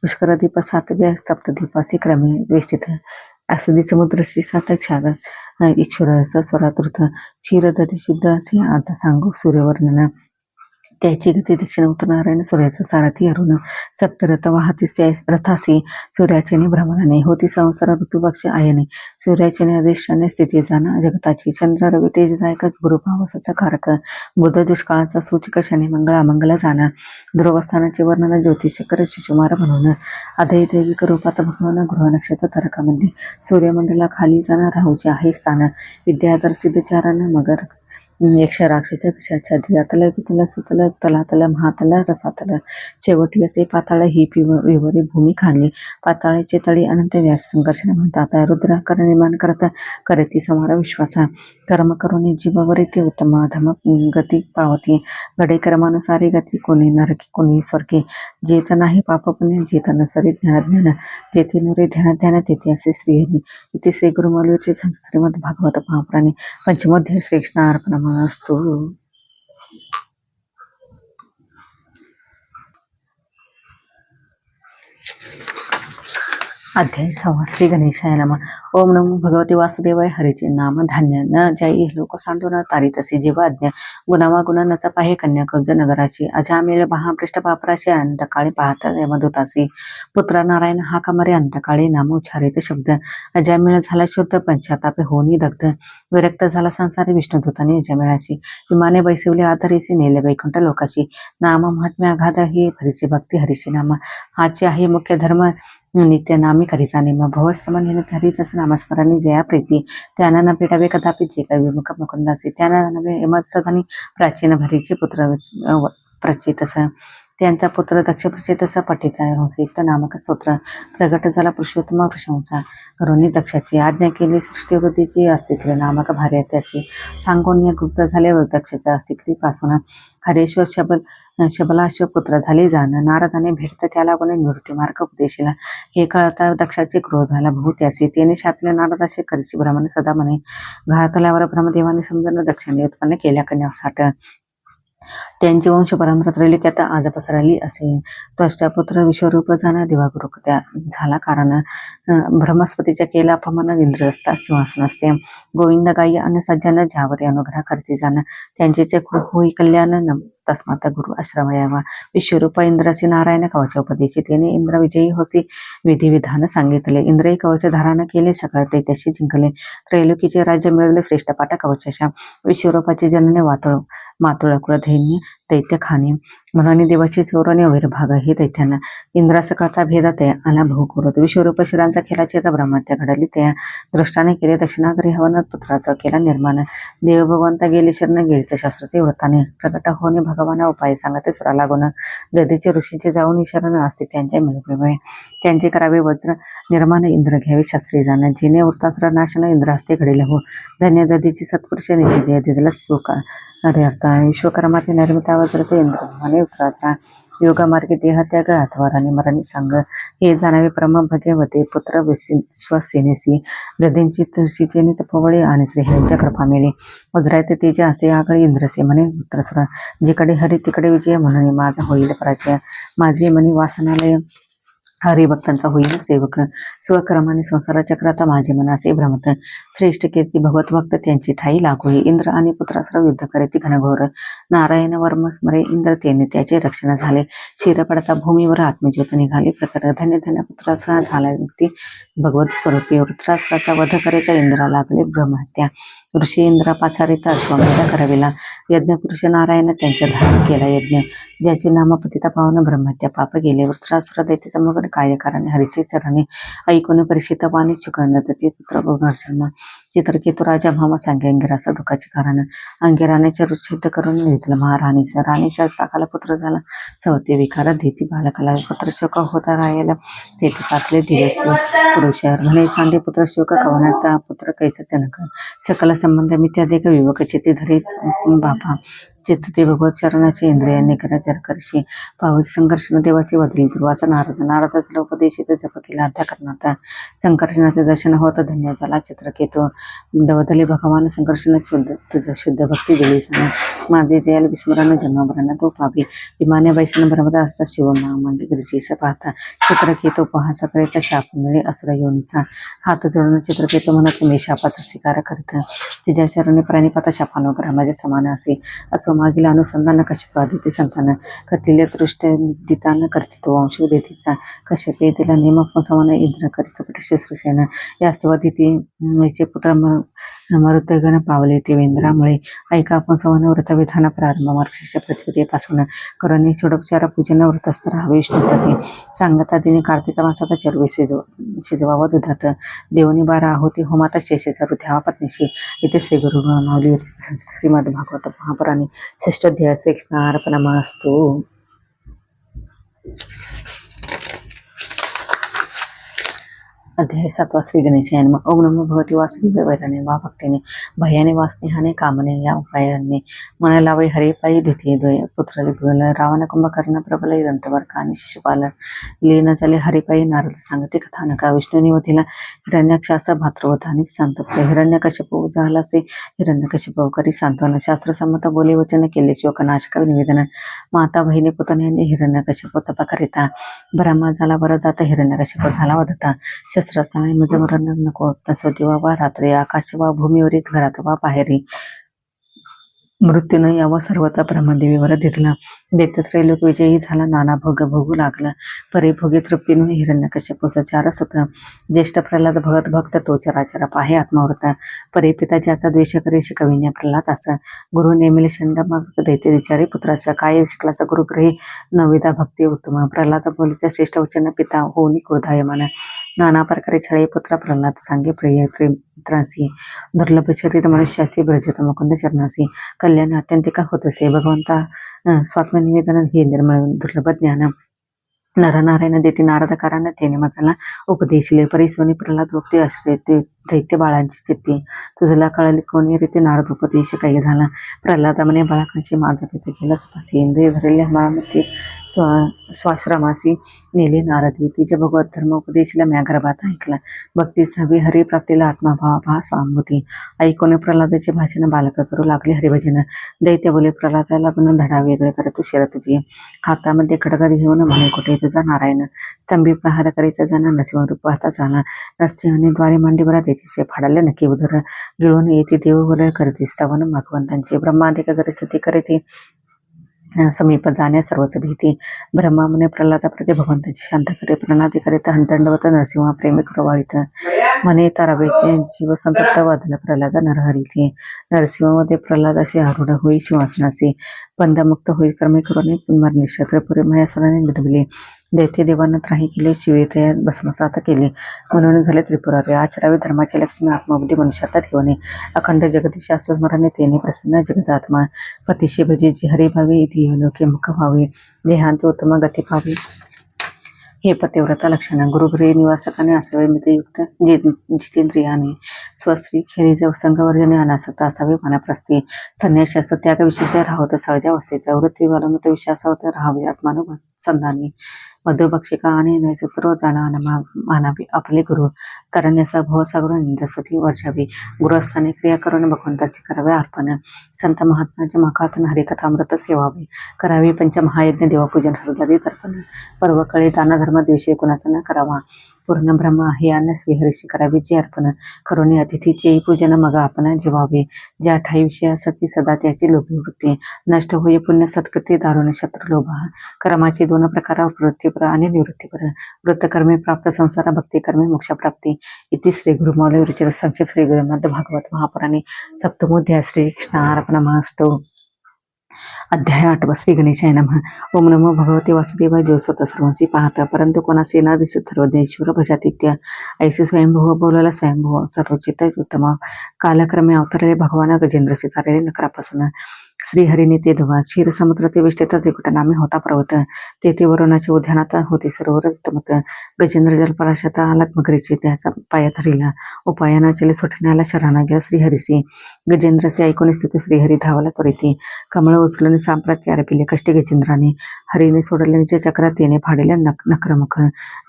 पुष्करदीप सातव्या सप्तदीप असे क्रमे वेष्टित असदी समुद्र श्री सातक सागर ईश्वर स्वरातृत क्षीरदधी शुद्ध असे आता सांगू सूर्यवर्णन त्याची गती दक्षिण उत्तर नारायण सूर्याचा सारथी अरुण सप्तरथ वाहती रथासी सूर्याचे भ्रमणाने होती संसार ऋतुपक्ष आयने सूर्याचे आदेशाने स्थिती जाणं जगताची चंद्र रवी तेजदायकच गुरुपावसाचा कारक बुध दुष्काळाचा सूचक शनी मंगळा मंगला जाणं ध्रुवस्थानाचे वर्णन ज्योतिषकर शिशुमार म्हणून अधय दैविक रूपात भगवान गृह नक्षत्र तारकामध्ये सूर्यमंडला खाली जाणं राहूचे आहे स्थान विद्याधर सिद्धचारण मगर यक्ष राक्षस पिशाच्या धियातल पितल सुतल तलातल महातल रसातल शेवटी असे पाताळ ही विवरी भूमी खाली पाताळाचे तळी अनंत व्यास संघर्षण म्हणतात रुद्राकर निर्माण करत करती समार विश्वासा कर्म करून जीवावर ते उत्तम धम गती पावती घडे कर्मानुसारी गती कोणी नरकी कोणी स्वर्गी जेत नाही पाप पुण्य जेत नसरी ज्ञान जेथे नुरे ध्यान तेथे असे श्रीहरी इथे श्री गुरुमौलीचे श्रीमद भागवत महापुराणे पंचमध्ये श्रीकृष्ण अर्पण असतो. अध्याय 6 श्री गणेशाय नमः. ओम नमो भगवते वासुदेवाय. हरीचे नाम धान्य न जाई लोक सांडून तारी तसे जीव आज्ञा गुणावा गुण नचा पाहे कन्या कब्ज नगराची अजामेळ महापृष्ठ पापराशी अंतकाळी पाहत यमदूतासी पुत्र नारायण हा कमरे अंतकाळी नाम उच्चारित शब्द अजामेळ झाला शुद्ध पंचातापे होनी दग्ध विरक्त झाला संसारी विष्णुदूताने अजामेळाची विमाने बैसवले आधारीसी नेले वैकुंठ लोकाशी नाम महात्म्य अगाध ही हरीची भक्ती हरीचे नाम हाचे आहे मुख्य धर्म नित्य नामी करीचा नेम भवश्रमण हरी तस नामस्मरणी जया प्रीती त्यांना न भेटावे कदापि जे काही विमुख मुकुंदासी त्यांना नव्हे यमत्सदानी प्राचीन भरीचे पुत्र प्रचितस त्यांचा पुत्र दक्ष प्रचितस पठित हंसयुक्त नामक स्तोत्र प्रगट झाला पुरुषोत्तम प्रशंसा करुणी दक्षाची आज्ञा केली सृष्टीवृद्धीची अस्तित्व नामक भार्य त्यासी सांगून गुप्त झाले दक्षाच्या सिकरीपासून हरेश्वर शबलाश्व पुत्र झाले जाण नारदाने भेटत त्याला कोणी निवृत्ती मार्ग उपदेशिला हे कळता दक्षाचे क्रोध झाला बहुत्यासी त्याने शापले नारदाशी करीची भ्रमण सदा म्हणे घातल्यावर ब्रह्मदेवाने समजून दक्षाने उत्पन्न केल्या कन्यासाठी त्यांचे वंश परंपरा त्रैलोक्यात आज पसरली असे त्वष्टापुत्र विश्वरूप जाणा दिवागुरु त्या झाला कारण ब्रह्मस्पतीच्या केला अपमान इंद्रस्ता सिंहासन असते गोविंद गायी आणि सज्जन ज्यावर अनुग्रह करते जाण त्यांचे होई कल्याण तस्मात गुरु आश्रम यावा विश्वरूप इंद्राचे नारायण कवच उपदेशी त्याने इंद्र विजयी होसी विधिविधान सांगितले इंद्रही कवच धारण केले सकाळ ते त्याशी जिंकले त्रैलोकीचे राज्य मिळवले श्रेष्ठ पाठ कवचाशा विश्वरूपाचे जनने मातुळ कुलधैन्य दैत्य खाणे म्हणून देवाची चौरणी अविर्भाग हे दैत्यांना इंद्रास कळता भेदात आला भाऊ करत विश्वरूप शिरांचा खेळाची आता ब्रह्मत्या घडली त्या दृष्टाने केले दक्षिणाग्री हवन पुत्राचा केला निर्माण देव भगवंता गेले शरण गेले त्या शास्त्राचे व्रताने प्रकट होणे भगवाना उपाय सांगते सुरा लागून दधीचे ऋषींचे जाऊन शरण असते त्यांच्या मिळवे त्यांचे करावे वज्र निर्माण इंद्र घ्यावे शास्त्री जाण जेणे वृत्तास्त्र नाशन इंद्र हस्ते घडेल हो धन्य दधीची सत्पुरुष निजी दे दिला सुख अरे अर्थ विश्वकर्माते निर्मिता वज्राचे इंद्र उतराचा योगामार्गे देहत्याग अथवाराने मरणी सांग हे जाणावे परम भगवते पुत्र विश्वसेनेसी दधींची तुळशीचे तपवळे आणि श्रीहरींच्या कृपा मिळे वज्रायते तेज असे आगळे इंद्रसे म्हणे उत्तरसुरा जिकडे हरी तिकडे विजय म्हणून माझा होईल पराजय माझे मनी वासनालय हरिभक्तांचा होईल सेवक स्वकर्माने संसार चक्रात माझे मन असे भ्रमत श्रेष्ठ कीर्ती भगवत भक्त त्यांची ठाई लागू इंद्र आणि पुत्रासर युद्ध करीती घनघोर नारायण वर्म स्मरे इंद्र तेने त्याचे रक्षण झाले शिर पडता भूमीवर आत्मज्योत निघाले प्रकार धन्य धन्य पुत्रासह झाला व्यक्ती भगवत स्वरूपी वृत्रासराचा वध करीता इंद्रा लागले ब्रह्महत्या ऋषी इंद्र पाचारित अश्वमेध कराविला. यज्ञपुरुष नारायण त्यांच्या धारण केला यज्ञ. ज्याचे नाम पतिता पावन ब्रह्मत्या पाप गेले. वृत्रासुर दैत्य मगन कार्यकाराने हरीचे चरणे ऐकून परीक्षित वाणी चुकवण्यात ते पुत्र पुनर्जन्म. चित्रकेतू राजा भामा सांगे अंगिराचा दुःखाचे कारण. अंगिरानेचे रुच्छेद करून घेतलं महाराणीचा. राणीचा साकाला पुत्र झाला सवते विकार धीती बालकाला. पुत्र शोक होता रायाला तेथे पातले दिवस पुरुषार म्हणे सांगे पुत्र शोक कवनाचा पुत्र कैसा जनक. सकल संबंध मित्यादेक विवेक चित्ते धरे बापा. चित्त ते भगवत चरणाचे इंद्रियांनी जर करशी पावत संघर्षण देवाचे वदली दुर्वासा नारद. नारदाचा उपदेशित जप केला अर्ध्या करणात. संकर्षणाचे दर्शन होत धन्य झाला चित्रकेतू. दवदले भगवान संकर्षण तुझं शुद्ध भक्ती दिली सांग. माझे जयाल विस्मरण जन्मभरण तो पावी. विमाने बैसन ब्रह्मदा असता शिवमा मांडी गिरजीस पाहता. चित्रकेतू उपहासा करीत शाप मिळे असुर योनीचा. हात जोडून चित्रकेतू म्हणत मी शापाचा स्वीकार करीत. तिच्या चरणी प्राणीपाता शापानो ब्रह्माचे समान असे. असो मागील अनुसंधान कश्यप आदिती संतान. कथिल्य दृष्ट दितान करते तो वंश देतीचा. कश्यपे तिला नेमक समान इंद्र करीत पट शुश्रूषेन. यास्तव दिती मैचे पुत्र मरुतगण पावले ते वेंद्रामुळे. ऐका आपण समान व्रतविधान प्रारंभ मार्गशीर्ष प्रतिपदेपासून. करुणी षोडोपचार पूजन व्रतस्थ राहावे विष्णुप्रती. सांगता दिनी कार्तिक मासात चरवी शिजवावं दुधात. देवनी 12 आहुती होमात शेषेचा द्यावा पत्नीशी. इथे श्री गुरु माऊली श्रीमद भागवत महापुराणी 6th अध्याय. श्रीकृष्णार्पणमस्तु. अध्याय 7. श्री गणेशाय नमः. ओम नमो भगवती वासुदेवाय वैराने वा भक्तीने भयाने वा स्नेहाने कामने या उपायाने मन लावे हरे पायी द्वितीय द्वय पुत्र लिपगल. रावण कुंभकर्ण प्रबल दंतवर्क आणि शिशुपाल लीन झाले हरिपायी. नारद सांगते कथानका. विष्णूने वधीला हिरण्याक्षास भातृवधानी संतप्त. हिरण्यकश्यप झालासे हिरण्यकश्यप करी सांत्वन. शास्त्रसंमत बोले वचन केले शोकनाशक निवेदन. माता बहिणी पुतण्याने हिरण्यकश्यप तप करिता. ब्रह्मा झाला वरदाता हिरण्यकश्यप झाला वदता. शस्त्रास्त्राने मज मरण नको तसोती वा रात्री. आकाश वा भूमीवरील घरात वा बाहेरी. मृत्यून यावं सर्वता ब्रह्मदेवीवर दिधला. दैत्य त्रैलोक विजयी झाला नाना भोग भोगू लागला. परे भोगे तृप्तीने हिरण्यकश्यपूचा चारस होता. ज्येष्ठ प्रल्हाद भगत भक्त तो चराचरा पाहे आत्मावृत. परे पिता ज्याचा द्वेष करे शिकविण्या प्रल्हाद असा. गुरु नेमिले शंड मग दैत्य विचारी पुत्राचा. काय शिकलासा गुरुग्रही नविदा भक्ती उत्तम. प्रल्हाद बोलित्या श्रेष्ठ वचन पिता होऊन क्रोधायमान. नाना प्रकारे छळे पुत्र प्रल्हाद सांगे प्रिय त्रिमित्रांसी. दुर्लभ शरीर मनुष्यासी ब्रजत मुकुंद चरणासी. कल्याण अत्यंतिका होत असे. भगवंता स्वात्मनिवेदन हे निर्मळ दुर्लभ ज्ञान. नरनारायण देती नारदकारांना त्याने मजाला उपदेशले. परिसोनी प्रल्हाद भक्ती आश्रय ते दैत्य बाळांची चित्ती. तुझला कळली कोणी रीती नारद उपदेश काही झाला. प्रल्हादा म्हणे बाळकांशी माझा पिता केला तपासी. इंद्रिय धरले माळमती स्वाश्रमासी नेले नारदी. तिचे भगवत धर्म उपदेशला म्याग्रभात ऐकला. भक्तीस हवी हरिप्राप्तीला आत्माभाव भा स्वानुभूती. ऐकून प्रल्हादाचे भाषण बालक करू लागले हरिभजन. दैत्य बोले प्रल्हादाला गुण धडा वेगळे करत शिर तुझी. हातामध्ये खडगा घेऊन म्हणे कुठे तुझा नारायण. स्तंभी प्रहार करीत जाणा नरसिंहरूप पाहता जाणा. नरसिंहाने द्वारे मांडीवरा देतीचे फाडले नक्की उदर. गिळून येते देववर करते स्तवन भगवंतांचे. ब्रह्मादिक जरी सती करीती समीप जाण्यास सर्वच भीती. ब्रह्मा म्हणे प्रल्हादा प्रति भगवंताची शांत करे. प्रणादी करीत हंतंडवत नरसिंह प्रेमी प्रवाळीत. म्हणे ताराबाईचे जीव संतप्त वादन प्रल्हादा नरहरीती. नरसिंहामध्ये प्रल्हाद असे आरूढ होई सिंहासनासी. बंधमुक्त होई कर्मे करून पुनर्मरणी क्षत्रपुरी मयासुराने मिळविले. दैत्य देवांना त्राही केले. शिवे तया भस्मसात केले. म्हणून झाले त्रिपुरारी. आचरावे धर्माचे लक्ष्मी आत्मबुद्धी मनुष्यात ठेवणे. अखंड जगती शास्त्र स्मरणे तेने प्रसन्न जगदात्मा. पतिशी भजे जी हरी भावे इति लोके मुख व्हावे. देहांत उत्तम गती पावे हे पतिव्रता लक्षण. गुरुगृही निवासकाने असावे मित्रयुक्त जितेंद्रियाने. स्वस्त्री खेळीचे संघवर्जने अनासक्त असावे वनप्रस्थी. संन्यासास त्याग विशेष राहत सहजावस्थेत. वृत्ती वलमत विश्वासावत राहावे आत्मानु संधानी. मधुभक्षिका आणि नैसुत्र जाणा मानावी आपले गुरु. करण्याचा भवसागर निंदसती वर्षावी. गुरुस्थाने क्रिया करून भगवंताची करावे अर्पण. संत महात्माच्या मुखातून हरिकथामृत सेवावे. करावे पंचमहायज्ञ देवपूजन हृदयादी तर्पण. पर्वकळे दानधर्म द्वेषे कुणाचा न करावा. पूर्ण ब्रह्म हे अन्न श्रीहरीशी करावे जे अर्पण करून अतिथीचे पूजन मग आपण जेवावे. ज्या ठाई विषया सती सदा त्याची लोभी वृत्ती नष्ट होई पुण्य सत्कृती दारुण शत्रू लोभ. कर्माचे दोन प्रकार वृत्तीपर आणि निवृत्तीपर. वृत्तकर्मे प्राप्त संसार भक्तिकर्मे मोक्षप्राप्ती. इति श्री गुरुमौली विरचित संक्षिप्त श्री गुरुमद भागवत महापुराणे सप्तमोध्याय. श्री कृष्णार्पणमस्तु. अध्याय 8. श्री गणेशाय नमः. ओम नमो भगवते वासुदेवाय. जो स्वतः सर्वांशी पाहत परंतु कोणासे न दिसत सर्वज्ञेश्वर भजातित्य ऐसे स्वयंभुव बोलला स्वयंभुव सर्वचित उत्तम. कालक्रमे अवतरले भगवान गजेंद्र सितारले नकरापासून. श्रीहरीने ते धुवा क्षीर समुद्र ते विष्ठेचा जेकुट नामे होता पर्वत. तेथे वरुणाच्या उद्यानात होते सरोवर उत्तमत. गजेंद्र जलपराशात आला मगरीचे त्याचा पाया धरिला. उपायाना चले सुटण्याला शरणा गेला श्रीहरीसी. गजेंद्रसे ऐकून स्थिती श्रीहरी धावला त्वरिती. कमळ उचलून सांप्रत्यार पिले कष्टी गजेंद्राने. हरीने सोडल्याचे चक्रात येणे फाडले नक्रमुख.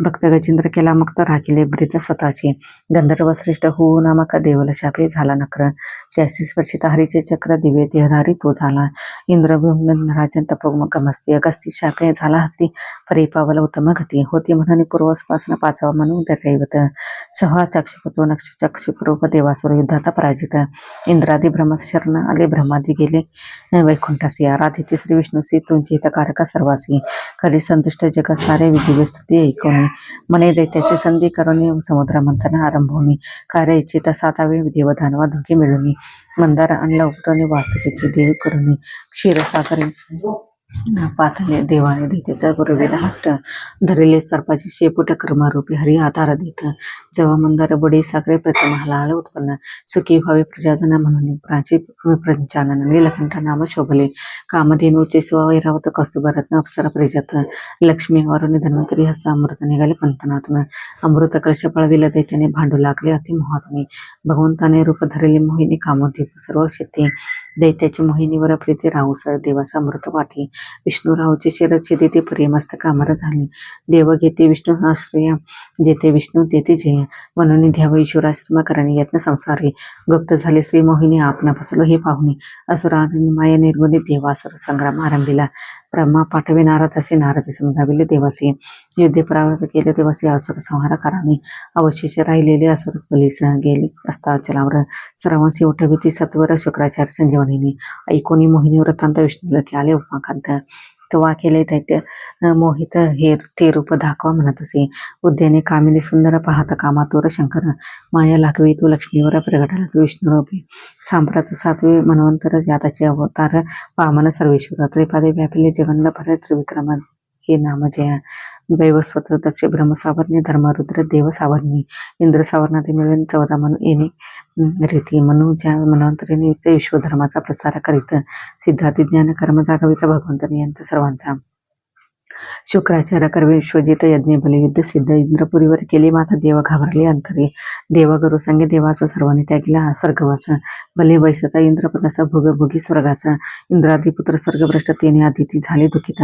भक्त गजेंद्र केला मुक्त राखिले ब्रीत स्वतःचे. गंधर्व श्रेष्ठ होऊ नामक देवल शापे झाला नक्र. त्याशी स्पर्शित हरीचे चक्र दिवे देहधारी तो झाला. इंद्र राजन तपोगमस्ती अगस्ती शापे झाला हत्ती. परी पावला उत्तम गती होती म्हणून पूर्वस्पासन पाचावा म्हणून दैवत. सहा चक्षुपतो नक्ष चक्षुरूप देवासुर युद्धात पराजित. इंद्रादी ब्रह्मस शरण आले ब्रह्मादी गेले वैकुंठासी. आराधिती श्री विष्णूसी तुझी हितकारका सर्वासी. करी संतुष्ट जगत सारे विधिवे स्तुती ऐकोनी. मने दैत्याची संधी करून समुद्र मंथन आरंभोनी. कार्य इच्छित सातावे देवधानवा धुकी मिळूनी. मंदार आणला उपटवणे वासुकीची देवी करुणी. क्षीरसागरे पाथले देवाने दैत्याचा गुरुवेला हट्ट. धरिले सर्पाची शेपूट कर्मरूपी हरी आधार देत. जेव्हा मंदार बडी सागरे प्रतिमा हलाहल उत्पन्न. सुखी व्हावे प्रजाजना म्हणून प्राची प्रजानन नीलकंठ नाम शोभले. कामधेनूचे शिवा वैरावत कौस्तुभरत्न अप्सरा परिजात. लक्ष्मी वरुणी धन्वंतरी हस्त अमृत निघाले पंतनातून. अमृत कलश पळविला दैत्याने भांडू लागले अतिमोहातून. भगवंताने रूप धरले मोहिनी कामोद्दीप सर्व शेती. दैत्याची मोहिनीवर प्रीती राहू सर देवाचा अमृत वाटी. विष्णू राहूचे शिरच्छेदी ते प्रियमस्तक अमर झाले. देव घेते विष्णू आश्रय जेथे विष्णू तेथे जय. म्हणून ध्याव ईश्वराश्रम करणे यत्न संसारी. गुप्त झाले श्री मोहिनी आपण फसलो हे पाहुणे. असुराने माया निर्गुणी देवासुर संग्राम आरंभिला. ब्रह्मा पाठवे नारद असे नारद समजाविले देवासे. युद्धे परावृत केले देवासे असुर संहार कराने. अवशेष राहिलेले असुर पोलीस गेले असता चलावर. सर्वांशी उठविती सत्वर शुक्राचार्य संजीवनीने. ऐकोनी मोहिनी वृत्तांत विष्णूला आले उमाकांत. तेव्हा केले दैत्य मोहित हे ते रूप दाखवा म्हणत असे. उद्याने कामिनी सुंदर पाहत कामातुर शंकर. माया लागवी तू लक्ष्मीवर प्रगटाला तू विष्णुरूपी. सांप्रत सातवे मनवंतर जाताचे अवतार वामन सर्वेश्वर. त्रिपादे व्यापिले जगन्न भर त्रिविक्रम हे नाम जया. वैवस्वत दक्ष ब्रह्म सावरणे धर्मरुद्र देव सावरणी. इंद्र सावरणाते मिळून 14 मनु येणे रीती. मनु ज्या मनवंतरीने युक्त विश्वधर्माचा प्रसार करीत. सिद्धार्थी ज्ञान कर्म जागवित भगवंत नियंत सर्वांचा. शुक्राचार्य कर्वे विश्वजित यज्ञ बले युद्ध सिद्ध. इंद्रपुरीवर केली माता देव घाबरले अंतरे. देवगुरु संगे देवाचा सर्वांनी त्यागीला स्वर्गवास. भले वैसता इंद्रपदाचा भोग भोगी स्वर्गाचा. इंद्रादी पुत्र स्वर्गभ्रष्ट तेने आदिती झाले दुखित.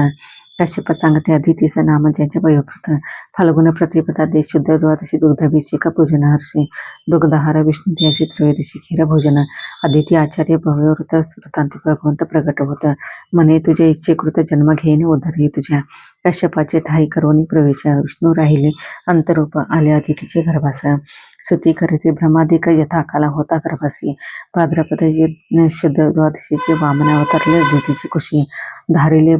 कश्यप सांगते आदितीचं नाम ज्यांच्या वयोवृत. फाल्गुन प्रतिपदा देश शुद्ध द्वादशी दुग्धाभिषेक पूजन हर्षी. दुग्धहार विष्णू त्यासी त्रयोदशी खीर भोजन. आदिती आचार्य भववृत वृत्तांती भगवंत प्रगट होत. म्हणे तुझ्या इच्छेकृत जन्म घेणे उद्धरी तुझ्या. कश्यपाचे ठाई करोनी प्रवेश. विष्णू राहिले अंतरूप आले आदितीचे गर्भास. सुती करीते ब्रह्मादिक यथाकाला होता गर्भासी. भाद्रपद शुद्ध द्वादशीचे वामन अवतरले आदितीची कुशी. धारिले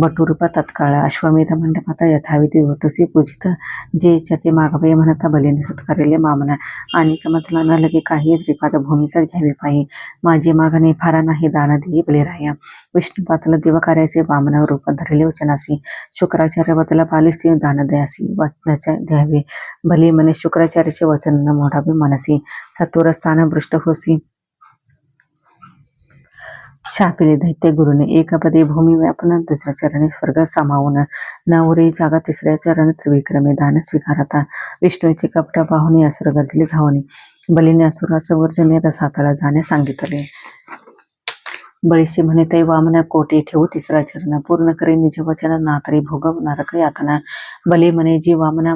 बटुरूप तत्काळ. अश्वमेध मंडपात यथाविधी वटुसी पूजित. जे इच्छा ते मागवे म्हणता बलीने सत्कारिले मामना. आणि कमचला न लगे काही त्रिपाद भूमीचा घ्यावे पायी. माझे मागणे फारा नाही दान देई बलिराया. विष्णू पातल देवकार्याचे वामन रूप धरले वचनासी. शुक्राचार्य बदला पालिसी दान दयासी वचनाच्या द्यावे. भले मने शुक्राचार्याचे वचन न मोडावे मनसी. सत्वर स्थान भ्रष्ट होसी शापिले दैत्य गुरुने. एकपदे भूमी व्यापन तुझ्या चरणी स्वर्ग सामावून. न उरे जागा तिसऱ्या चरण त्रिविक्रमे दान स्वीकारता. विष्णूचे कपट पाहुणे असुर गर्जले धावणे. बलीने असुरास वर्जने रसातळ जाणे सांगितले. बळीशी म्हणे तै वामन कोटी ठेवू तिसरा चरण पूर्ण करी निज वचन ना करी भोग नरक यातना बली म्हणे जी वामना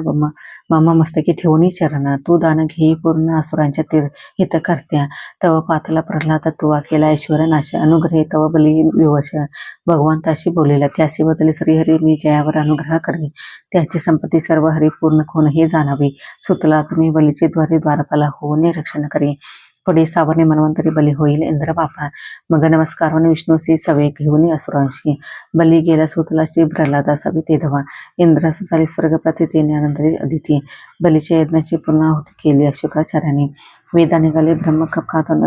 मामा मस्तकी ठेवून चरण तू दान घेई पूर्ण असुरांच्या हित करत्या तव पातला प्रल्हाद तुवा केला ऐश्वर नाश अनुग्रहे तव बली विवश भगवंताशी बोलेला त्याशी बदले श्रीहरी मी जयावर अनुग्रह करी त्याची संपत्ती सर्व हरी पूर्ण खून हे जाणावी सुतला तुम्ही बलीचे द्वारे द्वारपाला होऊन रक्षण करी पुढे सावरणे मन्वंतरी बली होईल इंद्र बापा मग नमस्काराने विष्णूशी सवे घेऊन असुरांशी बली गेला सुतलाची प्रल्हादा सवी ते धवा इंद्रास झाली स्वर्ग प्रतितेने अदिती बलीच्या यज्ञाची पूर्णाहुती केली शुक्राचार्याने वेदा निघाले ब्रह्म कपकातन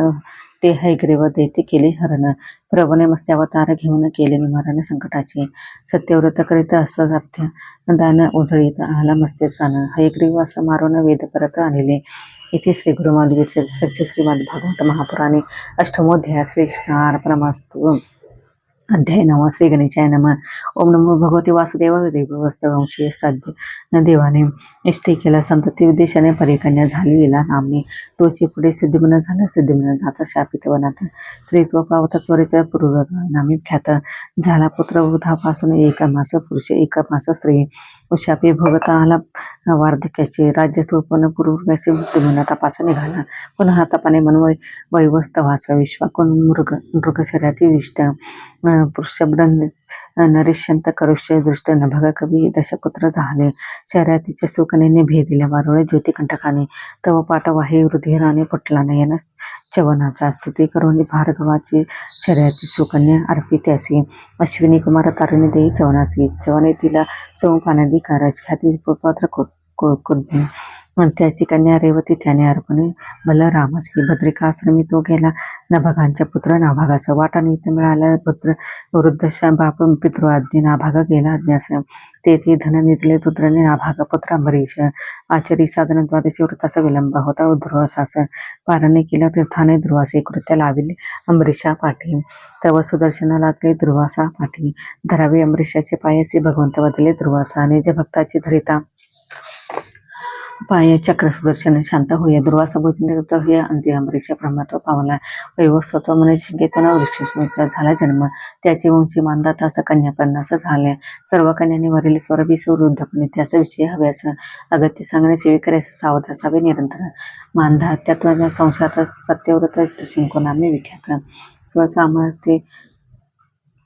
ते हैग्रीव दैत्य केले हरण प्रभूने मस्त्यावतार घेऊन केले निवारण संकटाचे सत्यव्रत करीत असर्थ्य दान उजळीत आला मस्त्यसान हैग्रीव असं मारून वेद परत आणले इथे श्री गुरुमाऊली सच्च श्रीमद भागवत महापुराणे अष्टमोध्याय श्रीकृष्णार्पणमस्तु अध्याय 9 श्री गणेशाय नमः ओम नमो भगवते वासुदेवाय देववस्तवंशी श्राद्ध देवाने इष्टे केला संतती उद्देशाने परिकन्या झाली इला नामने तोची पुढे सिद्धिमन झाला सिद्धिमन जाता शापित वनात स्त्रीत्व पावता त्वरित पूर्व नामी ख्यात झाला पुत्र उधापासून एक मास पुरुष एक मास स्त्री उशापी भोगता आला वार्धक्याचे राज्य सोपन पूर्वव्याचे मृत्यूमन तपास निघाला पुन्हा तपाने मनवय वैवस्तवास विश्वाकोन मृग शर्याती विष्ट पुरुषब्द नरिष्यंत करुष्य दृष्ट नभग कवी दशपुत्र झाले शर्यातीच्या सुकनेने भेदिल्या वारुळे ज्योतिकंठकाने तव पाठवाही हृदयराने पटला नयन चवनाचा स्तुती करून भार्गवाची शर्याती सुकन्या अर्पित्यासी अश्विनी कुमार तारुणी देई चवनासी चवने तिला सोमपानदी कारज ख्याती पुत्र कुद्मी त्याची कन्या रेवती त्याने अर्पणे बलरामसी भद्रिकाश्रमी तो गेला नभगांच्या पुत्र नाभागास वाटा नीत मिळाला पुत्र वृद्ध बाप पितृआज्ञे नाभाग गेला अज्ञास तेथे धन निधले पुत्राने नाभाग पुत्र अंबरीश आचरी साधन द्वादशी व्रताचा विलंब होता ध्रुवासास पारणे केला तीर्थाने ध्रुवासे कृत्या लाविले अंबरीशा पाठी तव सुदर्शन लागले ध्रुवासा पाठी धरावे अंबरीशाचे पायासी भगवंत वदले ध्रुवासा निज भक्ताची धरिता पाय चक्र सुदर्शन शांत होय दुर्वासा भोजन होय अंती अंबरीश ब्रह्मत्व पावला वैवस्वत्व मनुष्येतून वृक्ष झाला जन्म त्याची उंची मानदाता असं कन्यापन्नास झाल्या सर्व कन्याने वरील स्वरबीस वृद्धपणे त्याच विषय हव्यास अगत्य सांगणे सेविकऱ्यास सावध असावे निरंतर मानधा त्यात्वाच्या संशयात सत्यव्रत शंकुनामे विख्यात स्वसामर्थ्य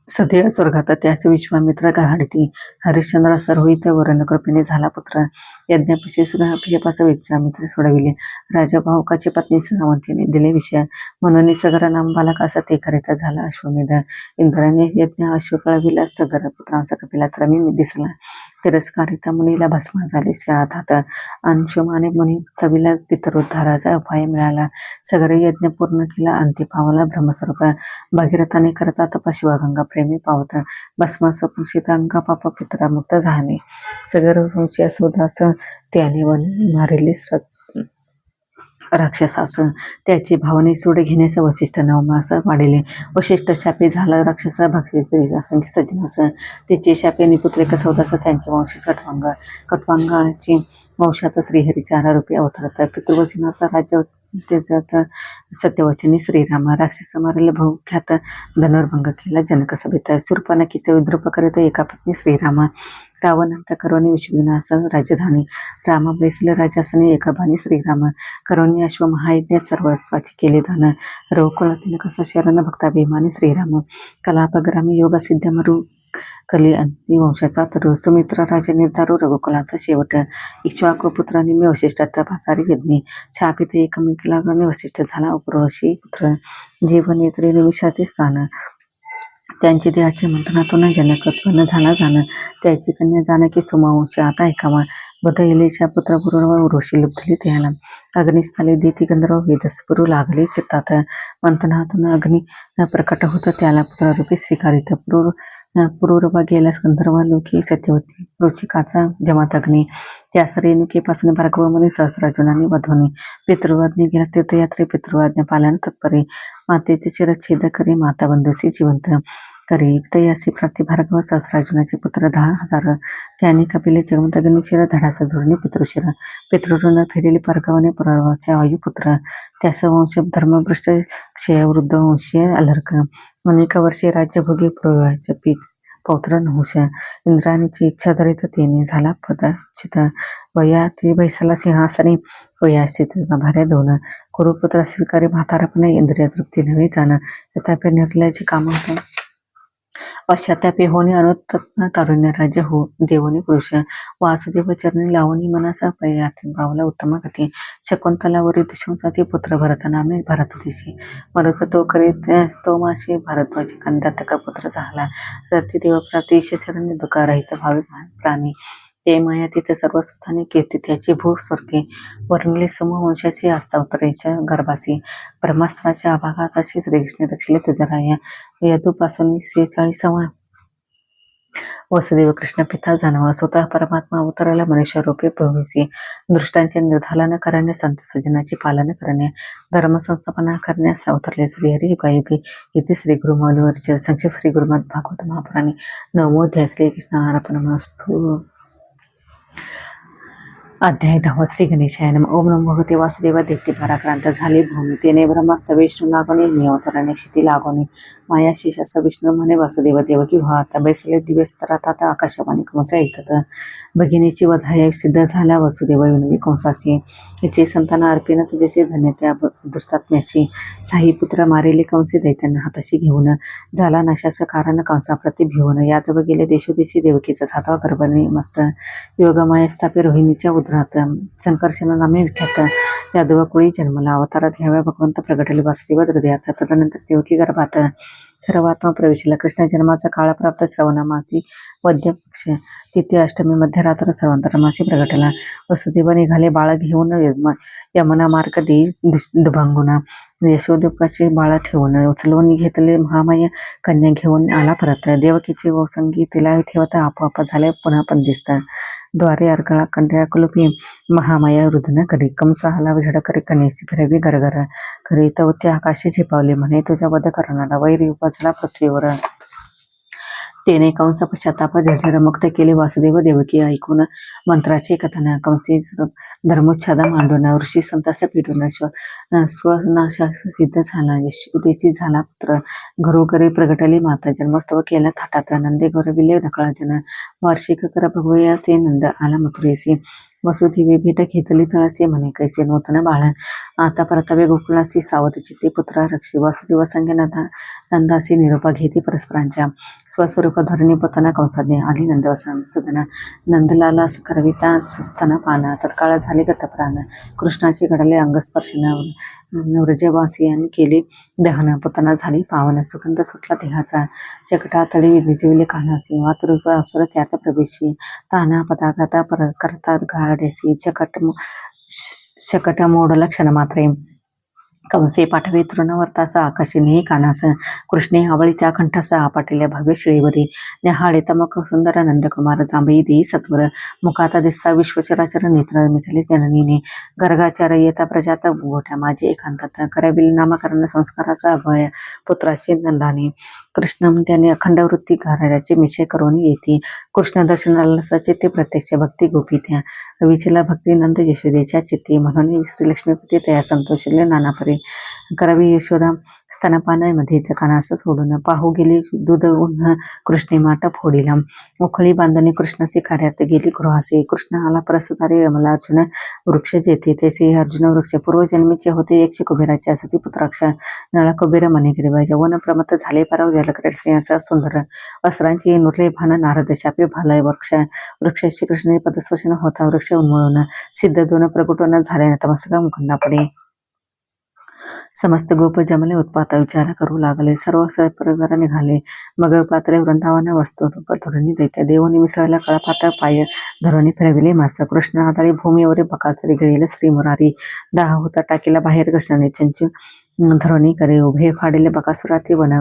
सध्या स्वर्गात त्यास विश्वामित्र गाडती हरिश्चंद्र सर्वहित वरण कृपेने झाला पुत्र यज्ञापशी अभिषेपास विश्वामित्र सोडविले राजा भाऊकाची पत्नी सावंतीने दिले विषय म्हणून सगर नाम बालकास ते करिता झाला अश्वमेध इंद्राने यज्ञ अश्व कळविला सगर पुत्रांचा कपिलास रमी दिसला तिरस्कारिता मुनीला भस्मा झाले श्राद्धात अंशुमाने मुनी सविला पितरोद्धाराचा उपाय मिळाला सगर यज्ञ पूर्ण केला अंती पावला ब्रह्मस्वरूप भगीरथाने करता तप शिवगंगा प्रेमी पावत भस्मास शीतांग पाप पितरा मुक्त झाले सगर संशय शोधास त्याने वन मारिले राक्षसास त्याची भावने सूड घेण्यास वशिष्ठ नवमास वाढले वशिष्ठ शापे झाला राक्षसा भक्षी असंख्य सजनास तिचे शापे निपुत्रे कसवतास त्यांचे वंशी कटवांगाची वंशात श्रीहरीच्या आरोपी अवतरत पितृवचनात राज्य त्याच्यात सत्यवचनी श्रीराम राक्षस मारले भौख्यात धनुर्भंग केला जनक सभेत शूर्पणखीचे विद्रूप करीत एका पत्नी श्रीराम रावणांत करोनी विश्वविनाश राजधानी राम बेसले राजासने एका बाणी श्रीराम करोनी अश्व महायज्ञ सर्वस्वाची केले दान रघुकुलातील कसा शरण भक्ताभिमानी श्रीराम कलापग्रामी योग सिद्ध मरु कली अंती वंशाचा तर सुमित्र राजा निर्धारू रघुकुलाचा शेवट इक्ष्वाकु पुत्रांनी मी वशिष्ठात पाचारी यज्ञी शापित एकमेकीला वशिष्ठ झाला उपरोशी पुत्र जीवन येत्री निमिषाचे स्थान त्यांची देहाचे मंथनातून जनक उत्पन्न झाला जाणं त्याची कन्या जानकी सुमावंशी आता ऐकावा बदयलेच्या पुत्र पूर्व ऋषी लुब्धली त्याला अग्निस्थाली देती गंधर्व वेदस्पुरू लागले चित्तात मंथनातून अग्नी प्रकट होत त्याला पुत्ररूपी स्वीकारित पुरूरवा गेल्यास गंधर्व लोकी सत्यवती रुचिकाचा जमात अग्नी त्यास रेणुकेपासून भार्गवमुनी सहस्रार्जुनाने वधवणे पितृवाज्ञे गेला तीर्थयात्रे पितृवाज्ञा पालन तत्परे मातेचे शिरच्छेद करे माता बंधूची जिवंत करीब तयासी प्रतिभार्गव सहस्रार्जुनाचे पुत्र 10,000 त्याने कपिले जगमत अग्निशिर धडासा जोडणे पितृशिर पितृऋण फेडलेले परगवने पुनर्वाचे आयुपुत्र त्यास वंश धर्मभ्रष्ट क्षयवृद्ध वंशीय अलर्क अनेक वर्षे राज्यभोगी प्रवाहाचे पीच पौत्र नहुष इंद्राणीची इच्छा धरित तेने झाला पदच्युत वया ती बैसाला सिंहासनी वयास्थित भार्या दोन कुरुपुत्र स्वीकारी म्हातारपणे इंद्रिय तृप्ती नव्हे जाणं तथापि निर्लयाची काम पश्चातापे होणे अनुत्तम तारुण्य राज्य हो देवनी पुरुष वासुदेव चरणी लावणी मनासा पयाती बावला उत्तम गती शकुंतलावरी दुष्यंसाचे पुत्र भरत नामे भरत देशी मरुक तो करीत तो माशी भारद्वाजी कंदातक पुत्र झाला रती देव प्रातिश शरण्य दुःखारहित भावी प्राणी ते माया तिथे सर्व सुखाने कीर्ती त्याची भू स्वर्गे वर्णले समूहवंशाची आस्तावतरेच्या गर्भासी ब्रह्मास्त्राच्या आभागात अशी श्रीकृष्ण रक्षले तुझराया यदूपासून 46 वसुदेव कृष्ण पिता जाणवा स्वतः परमात्मा अवतराला मनुष्य रूपे भविसी दृष्टांचे निर्धालन करणे संत सज्जनाचे पालन करणे धर्म संस्थापना करण्यास अवतरले श्री हरी युगायुगी इथे श्री गुरुमौलीवरचे संक्षिप्त श्री गुरुमत भागवत महापुराणे नवमोध्याय श्रीकृष्ण अर्पणमस्तु अध्याय 10 श्री गणेशाय नमः ओम नमो भगवते वासुदेवा देवते पराक्रांत झाली भूमी तेने ब्रह्मास्त्र विष्णू लागोने मी अवतरणे क्षिती लागोने माया शेषास विष्णू म्हणे वासुदेव देवकी भाता बैसले दिवस तरातात आकाशवाणी कंस ऐकत भगिनीची वधाया सिद्ध झाला वसुदेव विनवी कंसाशी हिचे संतान अर्पिन तुझेसे धन्य त्या दुष्टात्म्याशी साई पुत्र मारिले कंसे दैत्यांना हाताशी घेऊन झाला नशास कारण कंसाप्रती भिवून यादव गेले देशोदेशी देवकीचा 7वा गर्भने मस्त योगमाया स्थापे रोहिणीच्या उदरात संकर्षण नामे विख्यात यादव कुळी जन्मला अवतारात घ्याव्या भगवंत प्रगटले वासुदेव हृदयात तदनंतर देवकी गर्भात सर्वात्मा प्रवेशला कृष्ण जन्माचा काळ प्राप्त श्रवणामासी वद्य पक्ष तिथी अष्टमी मध्यरात्र सर्वांतरमासी प्रगटला वसुदेव निघाले बाळ घेऊन यमुना मार्ग दे दुभंगुना यशोदेवकाचे बाळ ठेवून उचलून घेतले महामाया कन्या घेऊन आला परत देवकीचे वसंगी तिला ठेवत आपोआप झाले पुन्हा पण दिसत द्वारे अर्गळा कंड्या कुलुपी महामाया रुदन करी कंस आला झडकरी कनेसी फिरवी गरगर करी तव ते आकाशी झिपावले म्हणे तुझ्या वध करणारा वैरी उपजला पृथ्वीवर तेने कंस पश्चाताप झरझर मुक्त केले वासुदेव देवकी ऐकून मंत्राचे कथन कंसे धर्मोच्छादा मांडून ऋषी संतास पिटून स्वनाशास सिद्ध झाला यशोदेशी झाला पुत्र घरोघरी प्रगटले माता जन्मोत्सव केला थाटात नंदे गौरविले नकळाजन वार्षिक कर भगवयासे नंद आला मथुरेसी वसुदेवी भेट घेतली तळसे म्हणे कैसे नूतन बाळ आता परतावे गोकुळासी सावध चित्ते पुत्रा रक्षी वासुदेव संगे नंदासी निरोपा घेते परस्परांच्या स्वस्वरूप धरणी पोताना कंसाने आली नंदवसन सदना नंदलाला करविता स्तन पाना तत्काळ झाले गतप्राण कृष्णाचे घडले अंगस्पर्शन व्रजवासियांनी केले दहन पोताना झाली पावन सुगंध सुटला देहाचा चकटा तळी विजिविले कानाचे वातरूप असुर त्यात प्रवेशी ताना पदाघाता करतात गाडेसी शकट मोडला क्षणमात्रे कंसे पाठवे तृणवर्तासा आकाशिनी कानास कृष्णे आवळी त्या कंठास आपटल्या भव्य शिळीवरी न्याहाळे तमक सुंदर नंदकुमार जांभई देई सत्वर मुखाता दिसता विश्वचराचर नेत्र मिठले जननीने गर्गाचार येता प्रजात गोठ्या माझे एकांतात कराविल नामकरण संस्काराचा अभय पुत्राचे नंदाने कृष्ण त्याने अखंड वृत्ती घराऱ्याचे मिशे करून येते कृष्ण दर्शनाला चित्ते प्रत्यक्ष भक्ती गोपित्या विचला भक्ती नंद यशोदेच्या चित्ते म्हणून श्रीलक्ष्मीपती तया संतोषले नानापरे करावी यशोदा स्तनपानाय मध्येच कानास सोडून पाहू गेली दूध उन्ह कृष्णे माट फोडीला उखळी बांधणे कृष्णाचे कार्यात गेली गृहासे कृष्ण आला परसतारे मला अर्जुन वृक्ष जेथे तेसे अर्जुन वृक्ष पूर्वजन्मीचे होते एकशे कुबेराचे असती पुत्राक्ष नळा कुबेर मने गिरिबाई जवन प्रमत झाले पराव जलकरे असा सुंदर वस्त्रांची नुरले भान नारद शापे भालय वृक्षाशी कृष्ण पदस्पर्शन होता वृक्ष उन्मळून सिद्ध दोन प्रगटून झाले तमसका मुखंदा पडे समस्त गोप जमले उत्पात विचार करू लागले सर्व सप्रकार निघाले मग पात्रे वृंदावन वस्तू धरणी दैत्य देवनी मिसळला कळपात पाय धरणी फिरविले मास्त कृष्ण आधारी भूमीवर बकासुरी गिळील श्री मुरारी दाह होता टाकीला बाहेर कृष्णाने चंचू धरणी करे उभे फाडेले बकासुराती वन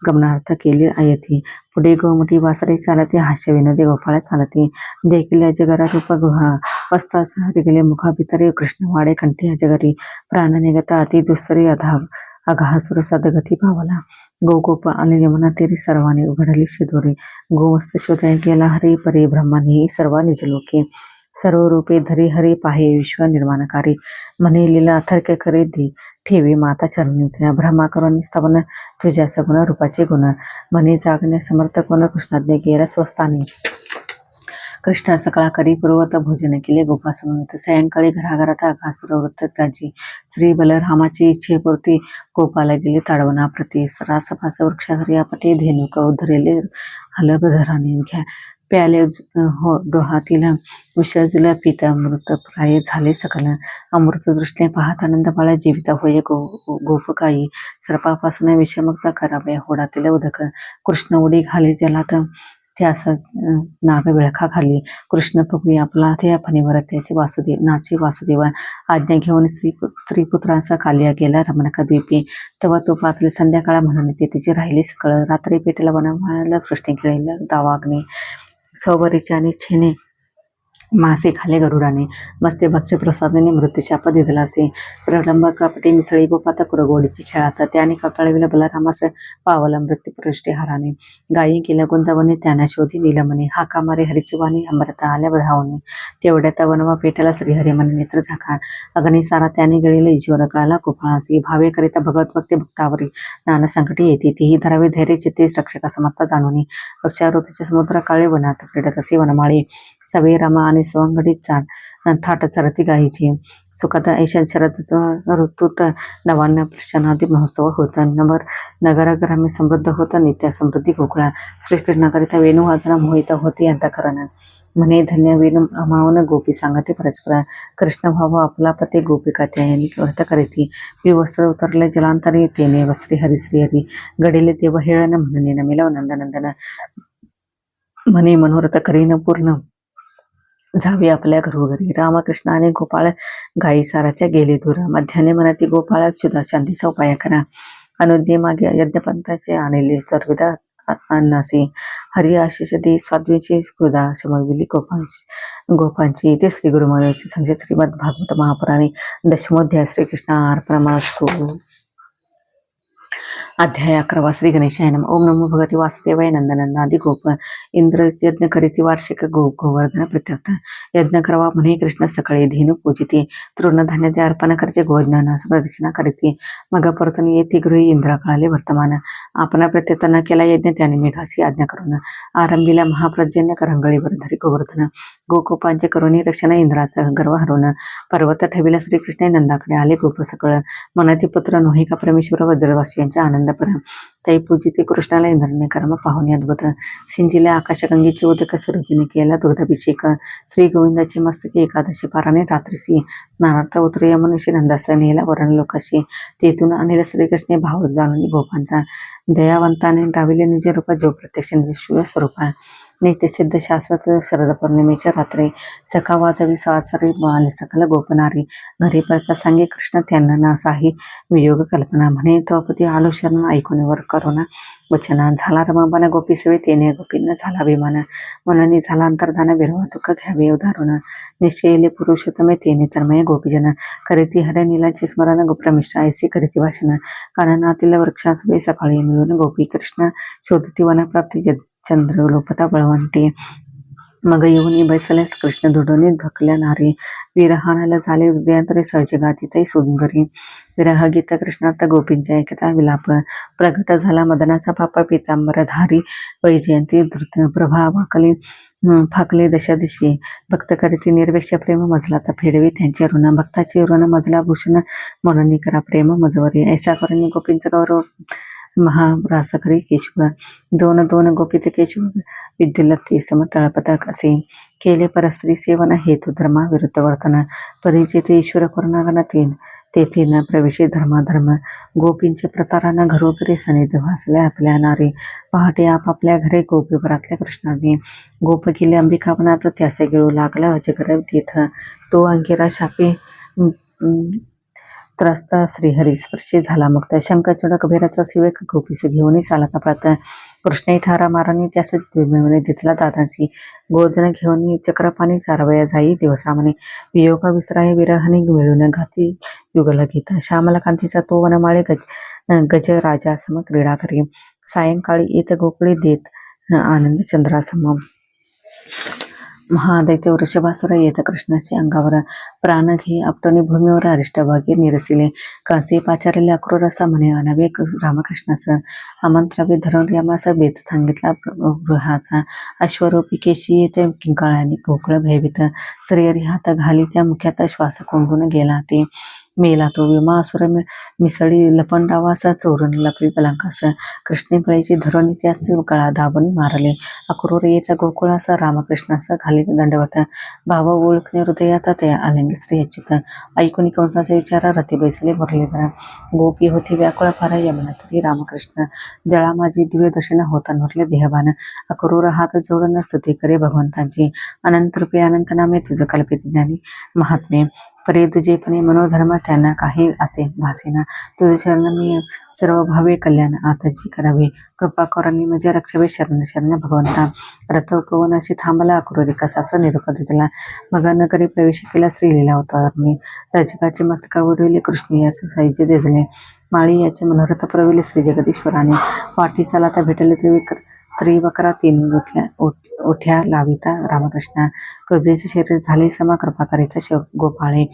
गमनार्थ केले आयती पुढे गोमटी वासरे चालती हास्य विनोदी गोपाळ चालती देखील अजगरा रूप गुहा वस्तास हरिगले मुखा भितरे कृष्ण वाडे कंठी अजगरी प्राण निगता अति दुसरी अधाव अघासुर सदगती पावला. गोप आले यमुना तेरी सर्वांनी उघडली शिदोरी. गोवस्त शोधय गेला हरी परी ब्रह्मानी सर्व निजलोके. सर्व रूपे धरी हरी पाहे विश्व निर्माणकारी. म्हणे लीला अथर्क्य करे दी ठेवी माता चरणी त्या. ब्रह्मा करून स्तवन तुझ्या सगुण रूपाचे गुण. म्हणे जागणे समर्थ कोण कृष्णाज्ञे गेला स्वस्थानी. कृष्ण सकाळ करी पूर्वत भोजन केले गोपासमवेत. सायंकाळी घराघरात अघासुर वृत्त गाजी. श्री बलरामाची इच्छेपुरती गोपाला गेली ताडवनाप्रती. रासपास वृक्षाघरी आपटे धेनुक उधरेले हलब धराने घ्या. प्याले हो डोहातील विषजल पिता अमृत प्राय झाले सकल. अमृत दृष्टीने पाहत आनंद बाळा जीवित होय गोपकाई. सर्पापासून विषमुक्त करावे होडातील उदक. कृष्ण उडी घाले जलात त्यास नाग विळखा खाली. कृष्ण पगवी आपला त्या फणीवर त्याचे वासुदेवा. आज्ञा घेऊन स्त्रीपुत्रांचा कालिया गेला रमणका द्वीपी. तेव्हा तो पातळी संध्याकाळ म्हणून ते तिची राहिली सकळ. रात्री पेटेला वनाला कृष्ण खेळीला दावाग्नी. सौबरीच्या छेने मासे खाले गरुडाने. मस्ते भक्ष प्रसादाने मृत्यूशाप दिदलासे. प्रलंब कपटे मिसळी गोपात कुरगोडीची खेळात. त्याने कटाळविला बलरामास पावला मृत्यूपृष्टी हाराने. गायी गेल्या गुंजावणे त्यांना शोधी नीलमणे. हाका मारे हरीची वाणी अमृता आल्या धावणे. तेवढ्यात वनवा पेटला श्रीहरी मन नेत्र झाका. अग्निसारा त्याने गळीला ईश्वर कळाला गोपाळासी. भावे करिता भगवत भक्ती भक्तावरी नाना संकटे येते. तीही धरावे धैर्य चित्ते रक्षका समर्थ जाणूनी. वृक्षावृतीच्या समुद्र काळे वनात क्रीडत असे वनमाळी. सवे रामा आणि सवंगडी थाट चरती गायीची. सुखद ऐशा शरद ऋतूत नवान्न प्रश्नादी महोत्सव होत. नगर ग्रामे समृद्ध होत नित्य समृद्धी गोकुळा. श्रीकृष्णाकरिता वेणुवादन मोहित होते अंतःकरण. म्हणे धन्य वेणू अमावन गोपी सांगते परस्पर. कृष्ण भाव आपला पते गोपिका त्याने व्रत करीती. विवस्त्र उतरले जलांतरी तेने वस्त्री हरी श्रीहरी. गडिले देव हेळन म्हणून नमिलव नंदनंदन. म्हणे मनोरथ करीन पूर्ण जावे आपल्या घरोघरी. रामकृष्ण आणि गोपाळ गायी सारथ्या गेले दूर. मध्याने मनाती गोपाळ क्षुधा शांतीचा उपाय करा. अनुज्ञे मागे यज्ञपंथाचे आणले सर्वदा अन्नासी. हरी आशिष दे स्वाद्वीची स्पृधा शमविली गोपांची. ते श्री गुरु महाराज संजय श्रीमद भागवत महापुराणे दशमोध्याय. श्रीकृष्ण अर्पणमस्तु. अध्याय 11. श्री गणेशाय नमः. ओम नमो भगवते वासुदेवाय. नंदनंदादी गोप. इंद्र यज्ञ करीती वार्षिक गोवर्धन प्रत्यर्थ. यज्ञ करावा म्हणे कृष्ण सकाळी. धेनु पूजिते तृणधान्य ते अर्पण करते. गोवर्धनास प्रदक्षिणा करीते. मग परतून येते गृही इंद्र कळाले वर्तमान. आपण प्रत्यर्थ न केला यज्ञ त्याने मेघासी आज्ञा करून. आरंभीला महाप्रजन्य करंगळीवर धरी गोवर्धन. गोकुपांचे करुणी रक्षण इंद्राचा गर्व हरून. पर्वत ठेविला श्रीकृष्ण नंदाकडे आले गोप सकळ. मनाती पुत्र नोहे का परमेश्वर वज्रवासी यांच्या आनंद पर. तै पूजिते कृष्णाला इंद्राने कर्म पाहुणे अद्भुत. सिंचिले आकाशगंगेचे उदक स्वरूपीने केला दुग्धाभिषेक. श्री गोविंदाचे मस्तके एकादशी पाराने रात्रीसी. नारार्थ उतर यमुनेशी नंदास नेला वरण लोकाशी. तेथून आणले श्रीकृष्णे भाव जाणून गोपांचा. दयावंताने गाविले निज रूपा जो प्रत्यक्ष निज स्वरूपा. नित्यसिद्ध शाश्वत शरद पौर्णिमेच्या रात्री. सखा वाजवी सासरी आले सकल गोपनारी. घरी परता सांगे कृष्ण त्यांना नासाही वियोग कल्पना. म्हणे तोपती आलो शरण ऐकून करुणा वचना. झाला रममाना गोपी सवे तेने गोपींना झाला अभिमान. मननी झाला अंतर्धान विरह दुःख घ्यावे उदाहरण. निश्चयले पुरुषोत्तमे तेने तन्मय गोपीजन. करीती हर नीलाचे स्मरण गोप्रमिष्ट ऐसे करीती भाषण. काननातील वृक्षासवे सकाळी मिळून गोपी कृष्ण शोधती वनप्राप्ती चंद्र लोपता बळवंटी. मग येऊन बैसले कृष्ण दुडोनी धकल्या नारी. विरहानाला झाले हृदयांतरे सहजगाती तै सुंदरी. विरह गीत कृष्णार्थ गोपींच्या ऐकता विलाप. प्रगट झाला मदनाचा पाप पितांबरधारी. वैजयंती धृत प्रभा फाकले दशा दिशी. भक्त करीती निर्वेक्ष प्रेम मजला तर फेडवी त्यांचे ऋण. भक्ताचे ऋण मजला भूषण म्हणून करा प्रेम मजवरी. ऐसा करून गोपींचा गौरव महारासकरी केशव. दोन दोन गोपित केशव विद्युलती समतळपतक असे. केले परस्त्री सेवन हेतु धर्मा विरुद्ध वर्तन. परिचित ईश्वर करुणागणातील तेथे न प्रवेशी धर्माधर्म. गोपींच्या प्रतारांना घरोघरी सनिध भासल्या आपल्या नारी. पहाटे आपापल्या घरे गोपीवरातल्या कृष्णाने. गोप गेले अंबिकावनात त्यासे गिळू लागला अजगर तीर्थ. तो अंगिरा शापे त्रस्त श्रीहरी स्पर्शी झाला मुक्त. शंख चुडक भेराचा शिवेक गोपीस घेऊन साला प्रात. कृष्ण ठारा माराने त्यास मिळवणे तिथला दादांची गोदन घेऊन चक्रपाणी चारवया जाई दिवसा म्हणे वियोगा विसराय विरहने मिळून घाती युगल गीता श्यामला कांतीचा तो वनमाळे गज राजा सम क्रीडा करी सायंकाळी येत गोकुळी देत आनंद चंद्रासम महादैत्य वृषभासुर येत कृष्णाच्या अंगावर प्राण घे आपटणे भूमीवर अरिष्टभागी निरसिले कांसी पाचारले अक्रूर असा म्हणे अनवे रामकृष्णास आमंत्रावे धरून यमास बेत सांगितला गृहाचा अश्वरूपी केशी येते किंकाळाने गोकुळ भयभीत स्त्रियरी हात घाली त्या मुख्यात श्वास कोंडून गेला ते मेला तो विमा असुर मिसळी लपंडावासा चोरून लपली पलंकास कृष्णे बळीची धरून त्यास गळा दाबून मारले अक्रूर येत गोकुळासा रामकृष्णास घाली दंडवत भाव ओळखणे हृदयात त्या आलिंगी स्त्री अच्युत ऐकून कंसाचे विचार रती बैसले मुरलीधर गोपी होती व्याकुळ फार यमुना तरी रामकृष्ण जळा माझी दिव्य दर्शन होता नरले देहभान अक्रूर हात जोडून स्तुती करे भगवंतांची अनंत रूपे अनंत नामे तुझ कल्पित ज्ञानी महात्मे परे तुझेपणे मनोधर्म त्यांना काही असे भासेना तुझे शरण मी सर्व भावे कल्याण आताची करावे कृपा करांनी माझ्या रक्षावे शरण शरण भगवंता रथ उपवन अशी थांबला अक्रूरी कसास निरोप दिला मग नगरी प्रवेश केला श्रीलीला अवतारणी राजकाचे मस्तकावरील कृष्ण यास साहित्य देजले माळी याचे मनोरथ प्रविले श्री जगदीश्वराने वाटी चालता भेटले त्रिवकरा तीन उठ्या लाविता रामकृष्ण कबीचे शरीर झाले समा कृपा करिता गोपाळे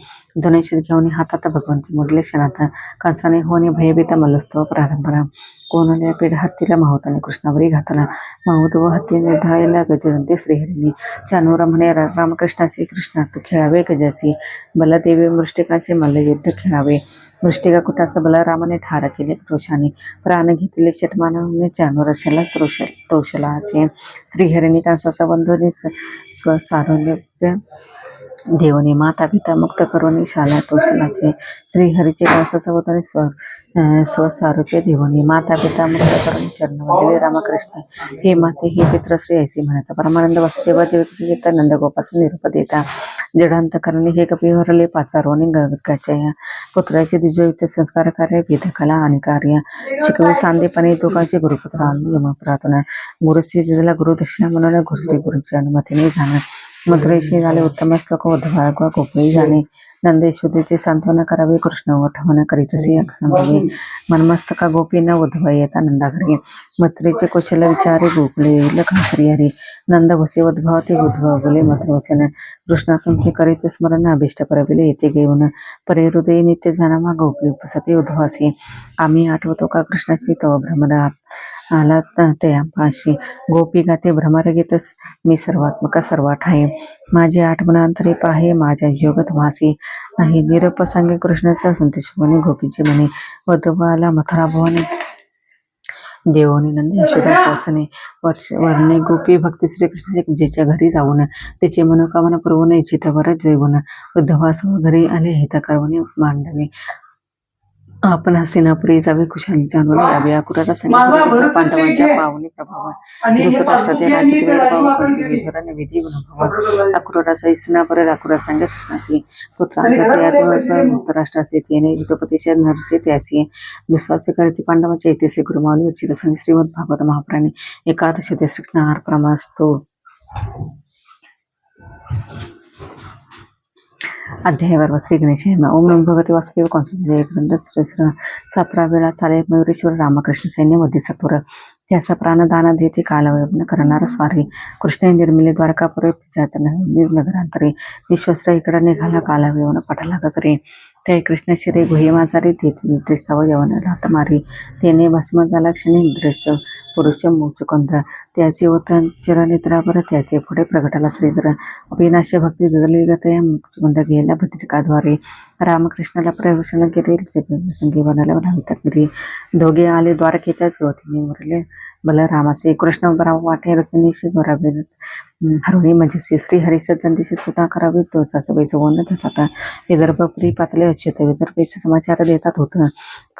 धनुष्य घेऊन हातात भगवंती मुरले क्षणात कंसाने होणे भयभीत मल्लस्तव प्रारंभरा कोणल्या पेढ हत्तीला माहुताने कृष्णावरी घातला माहुत व हत्ती निर्धाळेला गजवंते श्रीहरीने चानूर म्हणे रामकृष्णाचे कृष्णात खेळावे गजासी बलदेवी मृष्टिकाचे मल्लयुद्ध खेळावे मृष्टिका कुटाचा बलरामाने ठार केले क्रोशाने प्राण घेतले शतमानाने चानुरशाला तौशलाचे श्रीहरिणी कंसाचा बंधूने स्वसारोल्य देवनी माता पिता मुक्त करून शाला तोषणाचे श्रीहरीचे कंसाचा वदने स्वसारूप्य देवनी माता पिता मुक्त करून शरणवलेले रामकृष्ण हे माते हे पित्रश्री ऐसे म्हणतात परमानंद वसुदेव देवकीचे चित्त नंदगोपासून निरूप देता जडांत करणे हे कपिवरले पाचारोनी गगाच्या पुत्राचे द्विजयुक्त संस्कार कार्य वेदकला आणि कार्य शिकवे सांदेपणे दोघांचे गुरुपुत्र यमपुरातून गुरुश्री दिदला गुरु दक्षिणा म्हणून गुरुच्या अनुमतीने जाणं मधुरेशी झाले उत्तम श्लोक उद्धवा गोपी जाणे नंदेश्वरीचे सांत्वना करावे कृष्ण वठवण करीतसे सांगावे मनमस्तका गोपींना उद्धवा येता नंदाघरी मथुरेचे कुशल विचारे गोकुळे लखनश्री हरी नंद वसे उद्भव ते उद्भवले मथुरवसन कृष्णा तुमचे करीत स्मरण अभिष्ट परविले येथे घेऊन परे हृदय नित्य जाणामा गोपी उपसते उद्भवासे आम्ही आठवतो का कृष्णाची तव भ्रमरा आला त्या पाशी गोपी गाते भ्रमरगीत मी सर्वात्मक सर्वाठ आहे माझी आठवणांतरी पाहे माझ्या योगत वासी नाही निरप सांगे कृष्णाच्या संदेश म्हणे गोपीचे म्हणे वधवाला मथुरा भवाने देवनी नंद यशोदा पासने वर्णे गोपी भक्ती श्रीकृष्णाच्या पूजेच्या घरी जाऊन त्याची मनोकामना पुरवून इच्छितावर जेवून उद्धवास घरी आले हित करवणे मांडवे आपण हस्तिनापुरी जावे खुशाली जाणून यावे अक्रूराला सांगितले पांडवांच्या पावनी प्रभाव धृतराष्ट्राचे राज्य विधी गुणभाव अक्रूराचा हस्तिनापुरी अक्रूरा सांगे कृष्णासी पुत्रांप्रती धृतराष्ट्राचे त्याने हितोपदेश नरचे त्यासी विश्वासे करते पांडवांच्या इतिहासी गुरुमावली उचित सांगे श्रीमद भागवत महापुराणे एकादश श्रीकृष्ण अर्पणमस्तु अध्याय वर श्री गणेश ओम नमो भगवते वासुदेव कंस ग्रंथ 17 वेळा चाले मयुरेश्वर रामकृष्ण सैन्य मध्ये सत्वर त्याचा प्राणदान देते कालवयन करणार स्वारी कृष्ण निर्मिले द्वारकापुरे नगरांतरे विश्वस्त्र इकडे निघाला कालवयन पटालाग करे त्या कृष्ण शिरे गुहे माजारी त्रिस्ताव यवन लात मारी त्याने भस्म झाला क्षणी दृश पुरुष मुचुकंद त्याचे वतन चिरनिद्रावर त्याचे पुढे प्रगटाला श्रीधर अविनाश भक्ती ददली गतया मुचुकंद गेला भद्रिकाद्वारे रामकृष्णाला प्रवेशन केले संगी बनाला बनाविता गिरी दोघे आले द्वारकेतच गवतीने उरले बलरामासे कृष्ण बराव वाटे रत्नीशी गोरावे हरुणी म्हणजे श्री हरिसदंतीशी सुद्धा करावे तो सासूबाईचं वन धरता विदर्भपुरी पातले अच्युत विदर्भेचे समाचार देतात होतं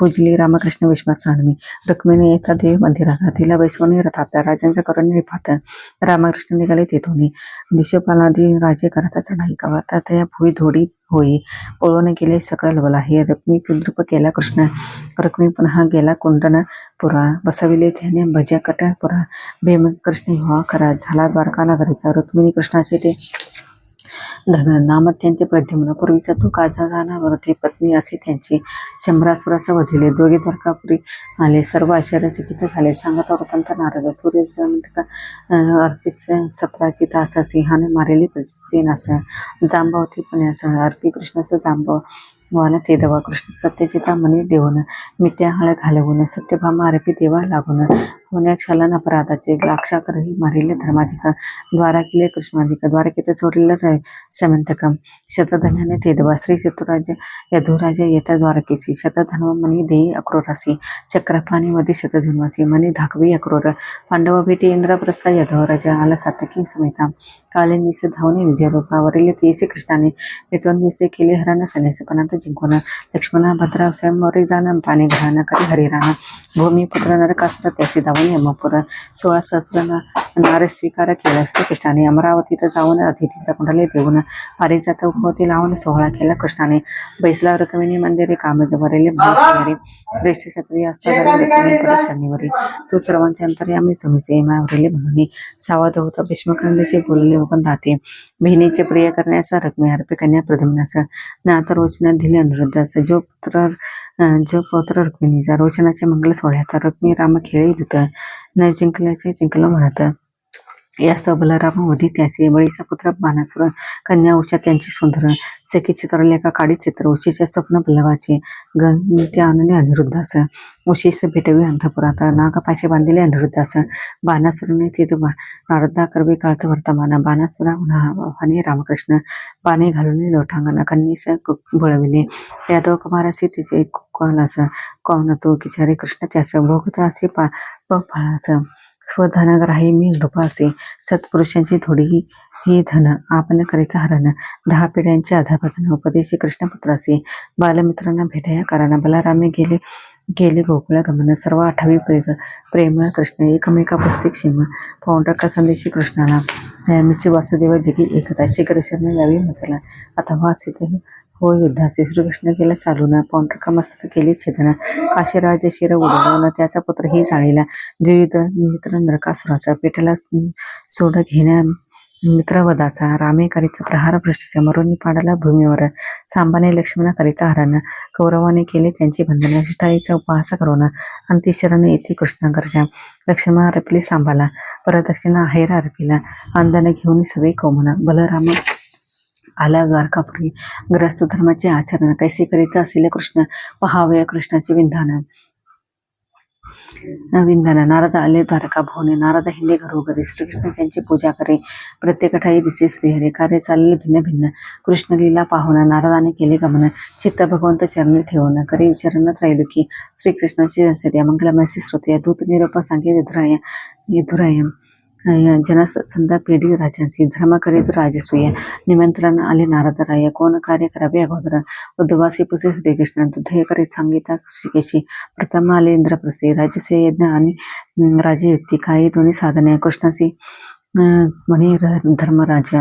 पूजली रामकृष्ण विश्वनाथांनी. रुक्मिणी एका देवी मंदिरात तिला बैसवणी रथात राजांच्या करून निपात रामकृष्ण निघाले तेथून. दिशोपालादी राजे करता चढाई कवाता त्या भुई धोडी होई. पळून गेले सकळ लवला हे रुक्मी द्रुप केला कृष्ण. रुक्मी पुन्हा गेला कुंडनपुरा बसविले त्याने भज्या कटपुरा. भीम कृष्ण युवा खरा झाला द्वारका नगरीचा. रुक्मिणी कृष्णाचे ते धन नाम त्यांचे प्रद्युम्न. पूर्वीचा तो काजा जाणावरती पत्नी असे त्यांची. शंभरासुरास वधिले दोघे द्वारकापुरी आले. सर्व आश्चर्यचकित झाले. सांगता वृत्तांत नारद. सूर्य अर्पित 17 तास सिंहाने मारेली सेनास. जांबावती पुण्यास अर्पी कृष्णास जांब वान ते दवा कृष्ण सत्यचिता मनी देऊन. मित्या हळ घालवून सत्यभामा आरपी देवा लागून. होण्याक्षालन अपराधाचे लाक्षाकरही मारिले धर्माधिक. द्वारा केले कृष्णाधिक द्वारकेत सोडले समंतक. शतधन्याने ते दवा श्री चतुराज यधुराज येता द्वारकेसी. शतधन्व मनी देई अक्रोरासी. चक्रपाणी मध्ये शतधन्वासी मनी धाकवी अक्रोर. पांडव भेटी इंद्रप्रस्थ यधोराजा आला सातकी समेता. काले निस धावणे विजयरूपा वरील तेसी कृष्णाने. विद्वंदिसे केले हरण सन्यासपणात जिंकून. लक्ष्मणा भद्रा स्वयंवरी जाण पाणी घराणं करी हरिराणा. भूमिपुत्र नरकासुर त्यासी धावून यमपुर. 16 सहस्र नार स्वीकार केला श्रीकृष्णाने. अमरावतीत जाऊन अतिथीचा कुंडले देऊन. पारिजात उपवती लावून सोहळा केला कृष्णाने. बैसला रुक्मिणी मंदिरे कामज वरेले भाषावरी. श्रेष्ठ क्षत्रिय असता चरणीवरी. तू सर्वांचे अंतर्यामी समीचे मावरेले म्हणून. सावध होता भीष्मकांदेशी बोलले ओपन दाते. बहिणीचे प्रिय करण्यास रुक्मी अर्पे कन्या प्रद्युम्नास. नाथ रोचना दिले अनुरुद्धास. जो पौत्र रुक्मिणीचा. रोचनाचे मंगल सोहळ्यात रुक्मी राम खेळी दूत. न जिंकल्याचे जिंकलो म्हणत. या बलराम वधी त्याचे. बळीचा पुत्र बाणासुर. कन्या उषा त्यांची सुंदर. सखी चित्रलेखा काळी चित्र. उशीचे स्वप्न पल्लवाचे. त्या आणले अनिरुद्धास. उशीस भेटवी अंतपुरात. नागपाशे बांधिले अनिरुद्धास. बाणासुरने तिथ नारदा करवे काळत वर्तमान. बाणासुरा उन्हाने रामकृष्ण. बाणे घालून लोटांगण कन्येस बळविले. यादव कुमारासी तिचे कुकालास. कौन तो किचारे कृष्ण त्यास. भोगता असे फळास. स्वधनग्राही मी नृपासे. सत्पुरुषांची थोडी ही धन आपण करिता हरण. 10 पिढ्यांचे अधापतन. उपदेशी कृष्णपुत्रासे. बालमित्रांना भेटाया कारण. बलरामे गेले गोकुळ गमन. सर्व आठवी प्रेमळ कृष्ण. एकमेका पुस्तिक क्षेम. पौंड्रका संदेशी कृष्णाला. नेहमीची वासुदेव जगी एकता. शीघ्रशरण यावी मचला. अथवा असे हो युद्धाचे. श्रीकृष्ण गेला चालून. पौंड्रका मस्तक केली छेदन. काशीराज शिर उडवून. त्याचा पुत्र ही जाळीला. द्विविध मित्र नरकासुराचा. पेटला सोड घेण्या मित्रवधाचा. रामे करिता प्रहार भ्रष्टचा. मरुनी पाडाला भूमीवर. सांबाने लक्ष्मणा करिता हरण. कौरवाने केले त्यांची बंधन. शिष्टाईचा उपहास करून. अंतिशरण येथे कृष्ण गर्जा. लक्ष्मणा अर्पिली सांबाला. परदक्षिणा आहेर अर्पिला. आंदन घेऊन सगळे कौमना. बलराम आला द्वारकापुरी. ग्रस्त धर्माचे आचरण. कैसे करीत असेल कृष्ण. पहावे कृष्णाचे विधान. नारद आले द्वारका भोवने. नारद हिंडे घरोघरी. श्रीकृष्ण त्यांची पूजा करे. प्रत्येक ठाई दिसे श्रीहरी. कार्य चालले भिन्न भिन्न. कृष्ण लीला पाहुन. नारदाने केले गमन. चित्त भगवंत चरणी ठेवून. करी विचारण त्रैलोकी. श्रीकृष्णाची दर्शर्या मंगलमयसी श्रुती. दूत निरोप सांगे यधुराय. जनसंदा पिढी राजांची. धर्म करीत राजसूय. निमंत्रण आले नारद राय. कोण कार्य करावे अगोदर. उद्वासी पुसे श्रीकृष्ण. दुधय करीत सांगिता ऋषिकेशी. प्रथम आले इंद्रप्रस्थे. राजसूय यज्ञ आणि राजयुक्ती. काही दोन्ही साधने. कृष्णासी म्हणे धर्मराज.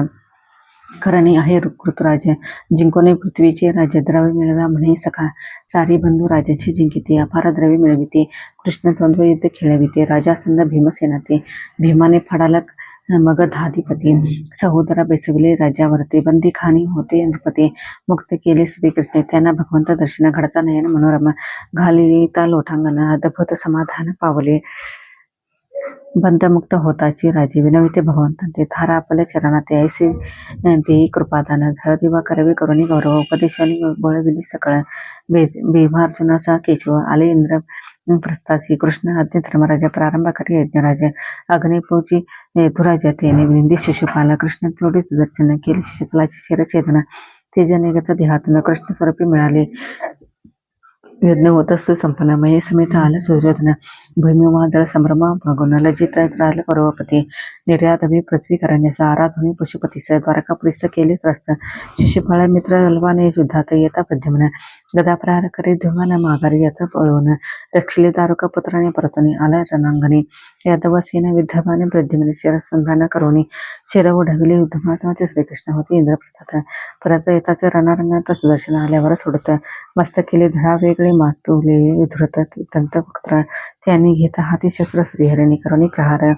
करणे आहे कृतराज. जिंकोने पृथ्वीचे राज्य. द्रव्य मिळवा म्हणे सखा. चारी बंधू राजाची जिंकिते. अपार द्रव्य मिळविते. कृष्ण द्वंद्व युद्ध खेळविते. राजासंद भीमसेनाते. भीमाने फाडाला मग धाधिपती. सहोदरा बैसविले राज्यावरती. बंदी खाणी होते नृपते. मुक्त केले श्रीकृष्ण. त्यांना भगवंत दर्शन. घडता नयन मनोरमा. घालिता लोटांगण. अद्भुत समाधान पावले. बंधमुक्त होताची राजे. विनविते भगवंतांते. थारा आपल्या चरणाते. ऐसे देई कृपादान. दिवा करवे करुणी गौरव. उपदेशाने बळविली सकळ. भीमार्जुनासा केशव. आले इंद्र प्रस्थासी. कृष्ण आज्ञे धर्मराजा. प्रारंभ करी यज्ञराज. अग्निपूजी यधुराजा तेने. विंदी शिशुपाला. कृष्ण थोडे सुदर्शन. केले शिशुपालाचे शिरछेदन. तेज निगत देहातून. कृष्ण स्वरूपी मिळाले यज्ञ होत असतो संपन्न मये समेत आला सुयोधन भूमी वाजळ संभ्रम भगुन लजित राहिलं पर्वपती निर्यातमी पृथ्वी करण्याचा आराधनी पशुपतीस द्वारकापुरीस केले त्रस्त शिशुपाळ मित्र अलवाने युद्धात येता पद्यमन गदा प्रहार करी धुमान माघारी येत पळवून रक्षले दारुका पुत्राने परतनी आला रणांगणी यादवसेना विद्धमाने प्रद्युम्न शिरसंधान करुणी शिर ओढविले युद्धमात्माचे श्रीकृष्ण होते इंद्रप्रसाद परत येताच रणारंगात सुदर्शन आल्यावर सोडत मस्तकेले धडा वेगळे मातुले धृत दंतवक्त्र त्यांनी घेता हाती शस्त्र श्रीहरिणी करुणी प्रहार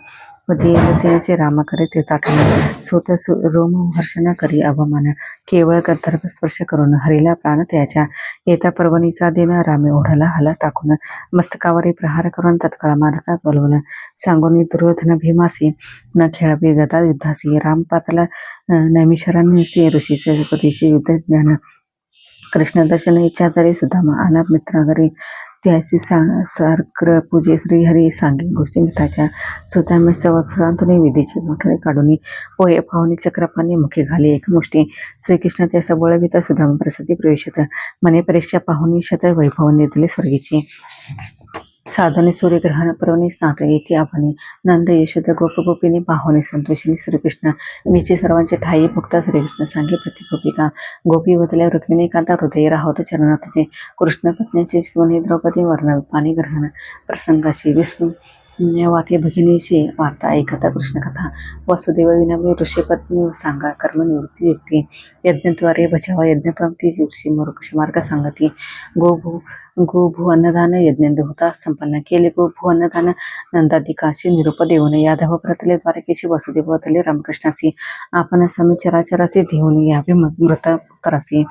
व देवतेचे राम करे ते ताठण स्वत रोम हर्षण करी अवमान केवळ गंधर्व स्पर्श करून हरिला प्राण त्याच्या येता पर्वणीचा दिन रामे ओढला हाला टाकून मस्तकावरी प्रहार करून तत्काळ मारतात बोलवून सांगून दुर्योधन भीमासी न खेळावी गदा युद्धासी राम पातला नैमिषारण्यसी ऋषी सरपतीशी युद्ध ज्ञान कृष्ण दर्शन इच्छा तरी सुद्धा आला मित्र घरी त्याची सार्क्र पूजे श्रीहरी सांगे गोष्टी मित्राच्या सुताम्य संवत्सरांतून विधीची मोठळे काढून पोहे पाहुणी चक्रपाने मुखे घाली एकमुष्टी श्रीकृष्ण त्या सबळविता सुधाम प्रसिद्धी प्रवेशत मने परीक्षा पाहुणी शत वैभव दिले स्वर्गीची साधने सूर्यग्रहण पर्वणी स्नात येथे आपण नंद यशोद गोपगोपीने पाहुणे संतोषिनी श्रीकृष्ण मीचे सर्वांचे ठाई भक्त श्रीकृष्ण सांगे प्रतिगोपिका गोपी वदल्या रुक्मिणी कांता हृदय राहोत चरणाथचे कृष्ण पत्नीचे शिवने द्रौपदी वर्ण पाणी ग्रहण प्रसंगाची विस्मृ वाटे भगिनीची वार्ता ऐकता कृष्णकथा वसुदेव विनम्र ऋषीपत्नी सांगा कर्मनिवृत्ती युक्ती यज्ञद्वारे बचावा यज्ञप्रवृत्ती ऋषी मार्ग सांगती गोभू अन्नदान यज्ञ होता संपन्न केले गोभू अन्नदान नंदादिकाशी निरूप देऊन यादव प्रतले द्वारकेशी वसुदेव वतले रामकृष्णासी आपण समी चराचरासी देऊन यावे मृत करासी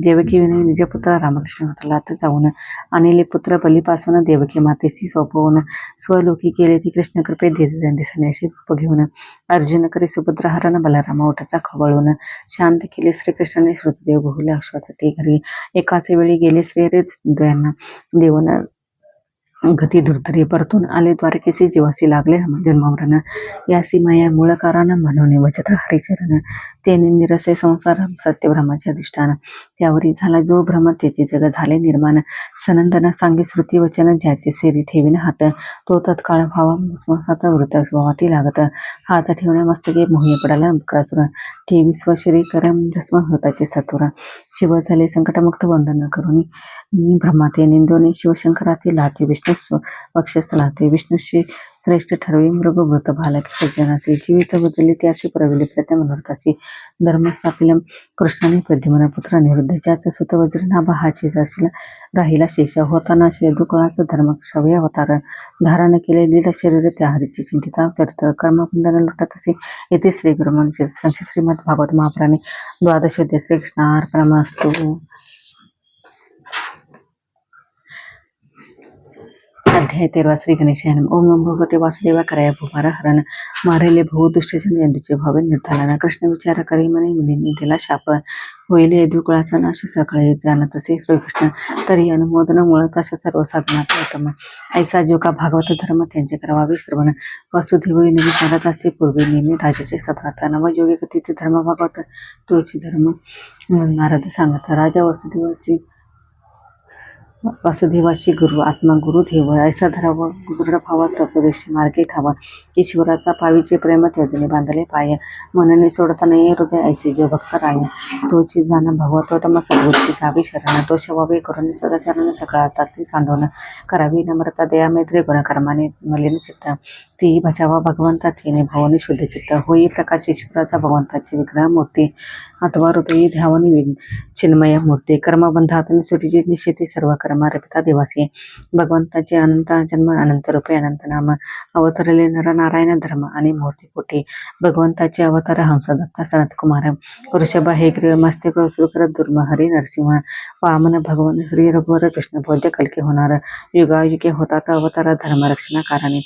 देवकी विनय निजपुत्र रामकृष्ण होतलात जाऊन आणले पुत्र बलीपासून देवकी मातेशी सोपवून स्वलोकी केले ती कृष्ण कृपे दिसण्याशी घेऊन अर्जुन करी सुभद्रा हरण बलराम ओठाचा खवळून शांत केले श्रीकृष्णाने श्रुतदेव बहुले अश्वात ते घरी एकाच वेळी गेले श्रीहरी द्वयांना देऊन गती दुर्धरी परतून आले द्वारकेचे जीवासी लागले जन्मवरण यासी माया मूळ कारण म्हणून वचत हरिचरण तेने निरसे संसार सत्यभ्रमाचे अधिष्ठान त्यावरी झाला जो भ्रम तेथे जग झाले निर्माण सनंदन सांगे श्रुती वचन ज्याचे सेरी ठेवीन हात तो तत्काळ भावा स्मसात वृत वाटी लागत हात ठेवण्या मस्तके मोही पडाला करासुर ठेवी स्वशरी करम जस्म होताचे सत्वर शिव झाले संकटमुक्त वंदन करून ब्रह्माते निंदोने शिवशंकराते लाते विष्णू वक्षस्थलाते विष्णूशी श्रेष्ठ ठरवी मृगवृत भालक सज्जनाचे जीवित बदलले त्याशी प्रविले प्रज्ञा मनोरथासी धर्म स्थापिलम कृष्णाने प्रद्युम्न पुत्र निरुद्ध ज्याचा सुत वज्रनाभा हाची राहिला शेष होताना दुकळाचा धर्म क्षव्य अवतार धारण केले लीला शरीर त्या हरीची चिंतिता चरित्र कर्मबंधन लुटत असे येथे श्री गुरुमानचे संक्षिप्त श्रीमद भागवत महापुराणे द्वादशोध्याय श्रीकृष्णार्पणमस्तु. अध्याय 13 श्री गणेशाय ओम नमो भगवते वासुदेवा कराया भूभार हरण मारेले भू दुष्टजन यंदूचे भावे निर्धारण कृष्ण विचार करी मने मुनींनी दिला शाप होईले यदुकुळाचा नाश सकाळी जाणत असे श्रीकृष्ण तरी अनुमोदन मुळत अशा सर्व साधनात उत्तम ऐसा जो का भागवत धर्म त्यांचे करावे श्रवण वसुदेव विचारत असे पूर्वी नेहमी राजाचे सत्रात नवयोगी कथित धर्म भागवत तुळची धर्म नारद सांगत राजा वासुदेवाची गुरु आत्मा गुरु देव ऐसा धरावा दृढ भावा प्रदेश मार्गे ठावा ईश्वराचा पावीचे प्रेम त्याजने बांधले पाय मनने सोडता नाही हृदय ऐसे जो भक्त राय तोची जाण भगवतोत्तम सद्गुरूची सावी शरण तो शवावे करून सदाचरण सकाळ साथी सांडवण करावी नम्रता दया मैत्री गुणकर्माने मलिन चित्त ती बचावा भगवंता तिने भवानी शुद्ध चित्त होई प्रकाश ईश्वराचा भगवंताची विग्रह मूर्ती अथवा हृदयी ध्यावनी चिन्मय मूर्ती कर्मबंधातून सुटीची निश्चिती सर्व कर्म रपिता देवासी भगवंताचे अनंत जन्म अनंत रूपे अनंत नाम अवतरले नर नारायण धर्म आणि मूर्तीपोटी भगवंताचे अवतार हंस दत्ता सनत कुमार वृषभ हे ग्रह मस्तक सुकर दुर्म हरी नरसिंह वामन भगवान श्री रघुवर कृष्ण बौद्ध कलके होणार युगायुगे होतात अवतार धर्मरक्षणा कारणे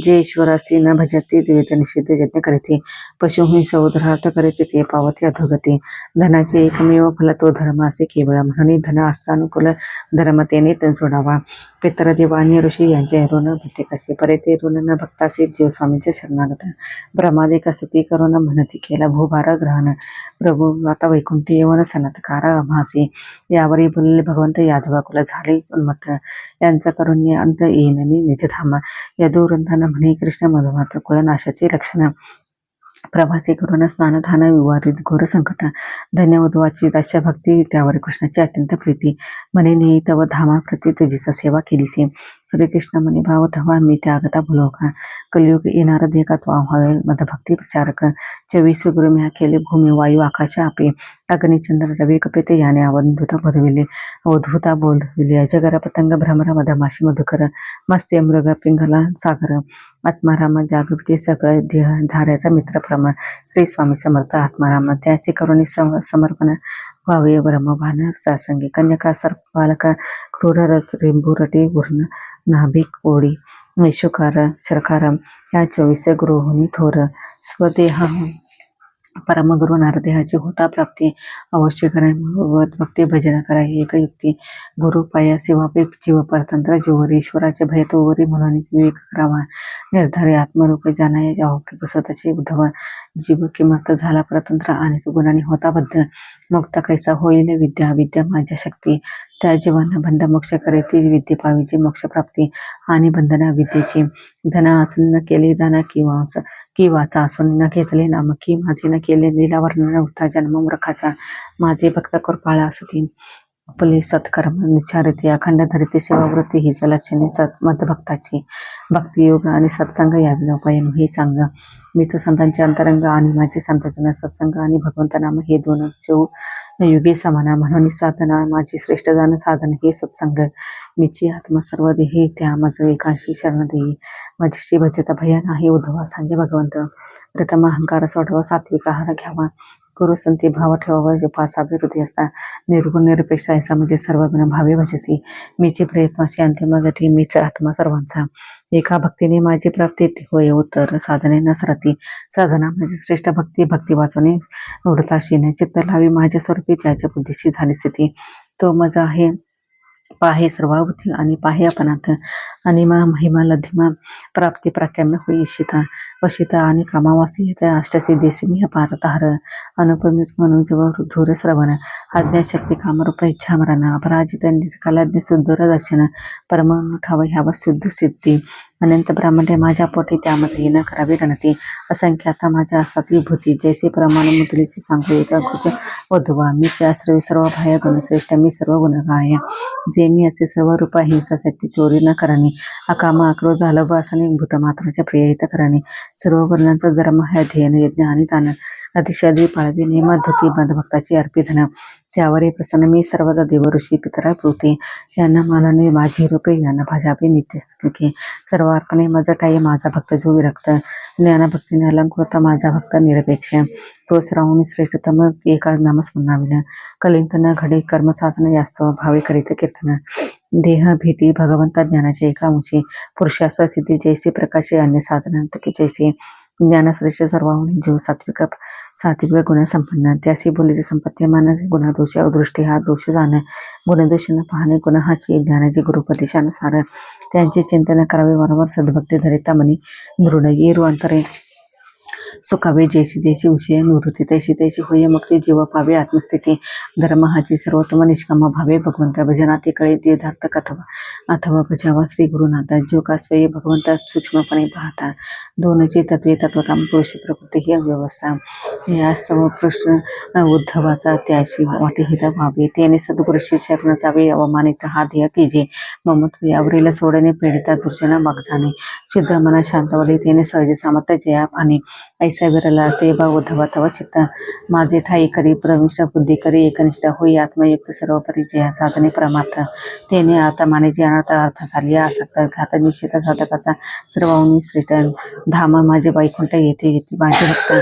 जे ईश्वरासी न भजती द्वित निषिद्ध यज्ञ करीते पशुहुं सौधरार्थ करीते ते पावती अधोगती असे. धनाचे एकमेव फल तो धर्म असे केवळ. म्हणून धन अनुकूल धर्म तेने जोडावा. पितरदेव आणि ऋषी यांचे ऋण भीते कसे. परे ते ऋण न भक्तासे जीव स्वामींचे शरणागत. ब्रह्मादिक स्तुती करून म्हणती केला भूभार ग्रहण. प्रभू आता वैकुंठी येऊन सनत्कार अमासे. यावरी बोलले भगवंत यादवा कुल झाले उन्मत्त. यांचा करून अंत येईन निजधाम. यदुवृंदन म्हणे कृष्ण मधुमात कुलनाशाचे लक्षण. प्रभाचे करून स्नानधान विवारित घोर संकट. धन्य उद्वाची दास्य भक्ती त्यावर कृष्णाची अत्यंत प्रीती. म्हणे नेई तव धामा प्रती तुझीचा सेवा केलीसी. श्रीकृष्ण म्हणे भाव धवा मी त्यागता भुलोका. कलियुग येणार देखा तो व्हावे मदभक्ती प्रचारक. 24 गुरु म्या केले भूमी वायू आकाश आपे. अग्निचंद्र रवी कपिते याने अवधूता बोधविले. अवधूता बोधविले अजगर पतंग भ्रमर मधमाशी मधुकर. मत्स्य मृग पिंगला सागर. आत्माराम जागृती सगळ धाऱ्याचा मित्र प्रम. श्री स्वामी समर्थ आत्माराम त्याचे करुणी समर्पण व्हावे ब्रह्मभान सासंगी. कन्यका सर्प बालका क्रूर रेंबुरटी गुर्ण नाभिक ओढी विशुकार शरकार. ह्या 24 गुरुहुनी थोर. स्वदेह परमगुरु नारदेहाची होता प्राप्ती. अवश्य करा भक्ती भजन करा ही एक युक्ती. गुरु पाया सेवापे जीव परतंत्र जीवर. ईश्वराचे भय तोवरी म्हणून विवेक करावा. निर्धारी आत्मरूप जाणाय यावके पुसतचे उद्धव. जीव किमर्थ झाला परतंत्र अनेक गुणांनी होता बद्ध. मुक्त कैसा होईल विद्या विद्या माझ्या शक्ती. त्या जीवांना बंध मोक्ष करे ती विद्ये पावीची मोक्ष प्राप्ती. आणि बंधना विद्येची. धन असून न केले दाना की वाचा असून न घेतले नाम की माझे न केले लीलावर्ण नव्हता जन्म मूर्खाचा. माझे भक्त कृपाळा असती. आपले सत्कर्म विचारते अखंड धरते सेवावृत्ती हीच लक्षणे मदभक्ताची. भक्तियोग आणि सत्संग याविना उपाय हे चांग. मीच संतांचे अंतरंग आणि माझे संतांचा सत्संग आणि भगवंत नाम हे दोन युगे समाना. म्हणून साधना माझी श्रेष्ठ जाण साधन हे सत्संग. मीची आत्मा सर्व देही त्या मज एकांशी शरण देई. माझी श्री भजता भया नाही उद्धवा सांगे भगवंत. प्रथम अहंकार सोडवा सात्विक आहार घ्यावा. गुरु संती भाव ठेवावा पासावे हृदय असता. निर्गुण निरपेक्ष ऐसा म्हणजे सर्व गुण भावे भजसी. मीची प्रयत्नाशी अंतिम गती मीच आत्मा सर्वांचा. एका भक्तीने माझी प्राप्ती होय उत्तर साधने नसरती. साधना माझी श्रेष्ठ भक्ती भक्ती वाचवणे उडताशीने. चित्त लावी माझ्या स्वरूपी ज्याच्या बुद्धीशी झाली स्थिती. तो मजा आहे पाहे सर्वावधी आणि पाहे अपनाथ. अनिमा महिमा लधिमा प्राप्ती प्राक्याम्य होई इशिता. वशिता आणि कामावासी अष्टसिद्धेसी मी पारतहार. अनुपमित म्हणून जवळ धूर श्रवण. आज्ञाशक्ती कामरूप इच्छा मरण. अपराजित निर्कालाज्ञ सुदूर दर्शन. परम ठाव ह्यावा शुद्ध सिद्धी. अनंत ब्राह्मणे माझ्या पोटी त्यामध्ये न करावी गणती. असंख्य आता माझ्या असतात विभूती. जैसे प्रमाण मुद्रेचे सांगू एका खुज उद्भवा. मी शास्त्र सर्व भाय गुणश्रेष्ठ मी सर्व गुणगाय. जे मी असे सर्व रूप हिंसा शक्ती चोरी न करणे. अकाम आक्रोध अलोभ असणे भूतमात्राच्या प्रियहित करणे. सर्व वर्णांचा धर्म है ध्येन यज्ञ आणि दान. अतिशय पाळविणे मधुकी मदभक्ताची अर्पिधन. त्यावरी प्रसन्न मी सर्वदा देव ऋषी पितरा पुते. यांना मालाने माझी रूपे यांना भाजावे नित्य सर्व अर्पणे मजटाई माझा भक्त जो विरक्त. ज्ञानभक्तीने अलंकृत माझा भक्त निरपेक्ष. तो श्रावणी श्रेष्ठतम एका नामस म्हणाविन. कलिंत न घडे कर्मसाधन जास्त भावे करीत कीर्तन. देह भेटी भगवंता ज्ञानाचे एका अंशी. पुरुषास सिद्धी जैसे प्रकाशे अन्य साधनांतकी जैसे. ज्ञानश्रेष्ठ सर्वाहून जीव सात्विक गुण संपन्न. त्यासी बोलीचे संपत्ती मान गुणदोष अदृष्टी हा दोष जाण. गुणदोष न पाहणे गुण हाची ज्ञानाची गुरुपदेशानुसार. त्यांचे चिंतन करावे वारंवार सद्भक्ती धरिता मनी. दृढ येरू अंतरे सुखावे जैसी जैसी विषय निवृत्ती तैसी तैसी होय मुक्ती. जीव पावे आत्मस्थिती. धर्म हाची सर्वोत्तम निष्काम भावे भगवंत. भजनाते कळे देधार्थ कथवा अथवा भजावा श्री गुरुनाथा. जीव का स्वयं भगवंता सूक्ष्मपणे पाहता. दोनची तत्वे तत्वकाम पुरुष प्रकृती ही अव्यवस्था. या सव प्रश्न उद्धवाचा त्याशी वाटे हित व्हावे. त्याने सद्गुरुशी शरण जावे. अवमानित हा ध्येय कीजे. ममत्व यावरील सोडणे पीडिता दुर्जना मग जाणे. शुद्ध मना शांतवले त्याने सहज सामर्थ्य जया पाणी. ऐसा विरला असे बा उद्धवा तव चित्त. माझे ठाई करी प्रविष्ट बुद्धी करी एकनिष्ठ होई आत्मयुक्त सर्व परिचया साधने परमार्थ. त्याने आता मानेचे अनर्थ अर्थ झाली आसक्त. घात निश्चित साधकाचा सर्वांनी श्रेष्ठ धाम माझे वैकुंठ येथे येते.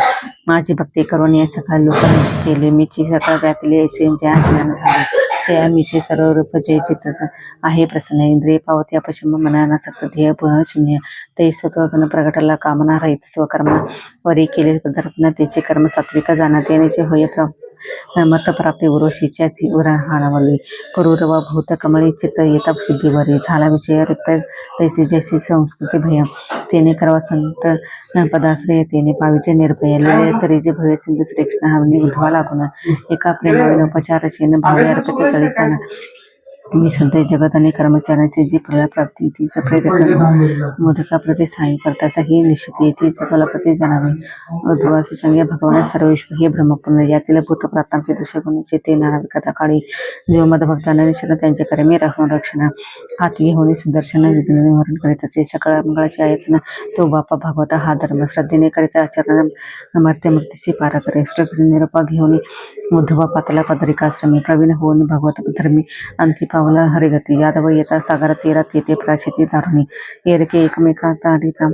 माझी भक्ती करून या सकाळ लोकांची केले. मीची सकाळ व्यापले ऐसे ज्या ज्ञान झाले. त्या मीचे सर्व रूप जय चित्त आहे प्रसन्न. इंद्रिय पावत्या पश्चिम मनासक्त ध्येय शून्य. ते सत्वगण प्रगटाला कामना रहित स्वकर्म वरी केले पदार्थना त्याचे कर्म सात्विक जाणा. त्यानेचे होय मतप्राप्ती उर्वशीच्या उरहाणावली करुरवा भूत कमळी चित्त येता सिद्धीवरी झाला विषय रिक्त तैसी जशी संस्कृती भय तेने करावा संत पदाश्रय तेने पाविचे निर्भय लिले तरी जे भव्य सिंधू श्रीकृष्ण हवनी उधवा लागून एका प्रेमाविन उपचारशीन भावी अर्पते चळीचा मी सध्या जगत आणि कर्मचाऱ्यांचे जी फलप्राप्ती तीच प्रेरक मोदका प्रति साई करतासा ही निश्चिती तीच फलप्रती जाणावी उद्वासी संज्ञा भगवान सर्व विश्व हे ब्रह्मपूर्ण यातील भूतप्राप्तांचे दृश्यगुणाचे ते नाना कथा काळी जेव्हा मदभक्तांना निश्चित त्यांचे कर्मे राखून रक्षण हाती घेऊन सुदर्शन विघ्न निवारण करीत असे सकळ मंगळाचे आयतन तो बापा भागवता हा धर्म श्रद्धेने करीत आचरण मर्त्य मृत्यूशी पार करे श्री निरपा घेऊन उद्धवा पातला पदरिकाश्रमी प्रवीण होऊन भगवत धर्मी अंती पावला हरिगती यादव येता सागर तीरात येते प्राशिती दारुणी एरके एकमेका ताडीचा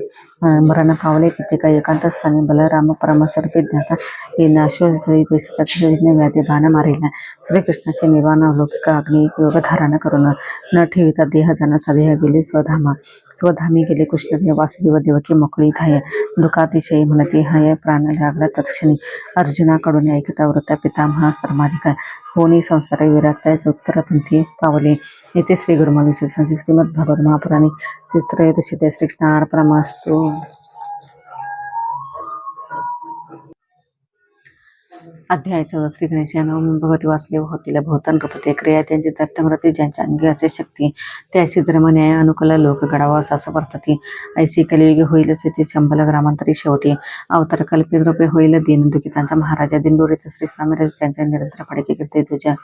मरण पावले कित्येका एकांत स्थानी बलराम परमसर्पे ज्ञाता ते नाशोसळी व्याधी बाण मारिला श्रीकृष्णाचे निर्वाण लौकिक अग्नी योग धारण करून न ठेविता देह जाण्याचा देह गेले स्वधामी गेले कृष्ण वासुदेव देवकी मोकळी धाय दुःखातिशयी म्हणते हाय प्राण लागला तत्क्षणी अर्जुनाकडून ऐकता वृत्ता पितामहा सर्माधिका होनी संसार विरागताच उत्तरपंथी पावले येथे श्री गुरुमंत्र श्रीमद भागवत महापुराणी चित्रयतशिते श्रीकृष्णार्पणमस्तु. अध्याय श्री गणेशानं भगवती वासुदेव होतील भूतन रूपते क्रिया त्यांची दत्तमृती ज्यांच्या अंगी असे शक्ती त्याची धर्म न्याय अनुकूल लोक घडावा असं वर्तती ऐसी कलियुगी होईल स्थिती शंभल ग्रामांतरी शेवटी अवतार कल्पित रूपे होईल दीनदुखितांचा महाराजा दिंडोरीत श्री स्वामीराज त्यांचे निरंतर फडके कीर्ती तुझ्या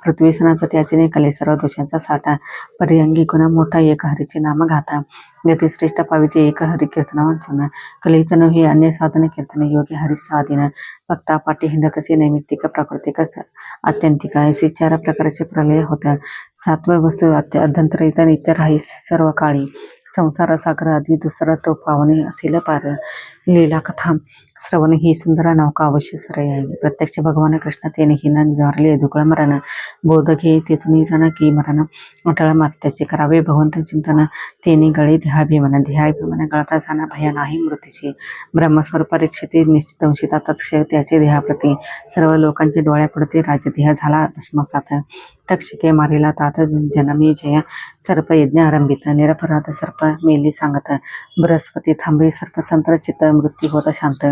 पृथ्वी सनात त्याचे कले सर्व दोषांचा साठा पर्यंगी गुण मोठा एक हरीचे नाम घाता यतिश्रेष्ठ पावीचे एक हरी कीर्तन वाचन कलितन हे अन्य साधन कीर्तन योगी हरी साधीन भक्ता पाठी हिंडकसे नैमित्तिक प्राकृतिक आत्यंतिक असे 4 प्रकारचे प्रलय होत्या. 7वे वस्तू अध्यंतरित नित्य राही सर्व काळी संसार सागर आधी दुसरा तो पावने असेल पार लीला कथा श्रवण ही सुंदर नौका अवश्य सरय आहे. प्रत्यक्ष भगवान कृष्ण तेने हिना निवारले दुकळ मरण बोध घे तेथून जाणा की मरण अटळ मात त्याचे करावे भगवंत चिंतन तेने गळे ध्याभिमान ध्याभिमान गळता जाणा भया नाही मृत्यूची ब्रह्मस्वर परीक्षिते निश्चित अंशिता तत्क्षय त्याचे देहाप्रती सर्व लोकांचे डोळ्या पडते राजदेह झाला भस्मसात तक्षके मारिला तात जनमी जय सर्प यज्ञ आरंभित निरपराध सर्प मेली सांगत बृहस्पती थांबे सर्प संतर चित्त मृत्यू होत शांत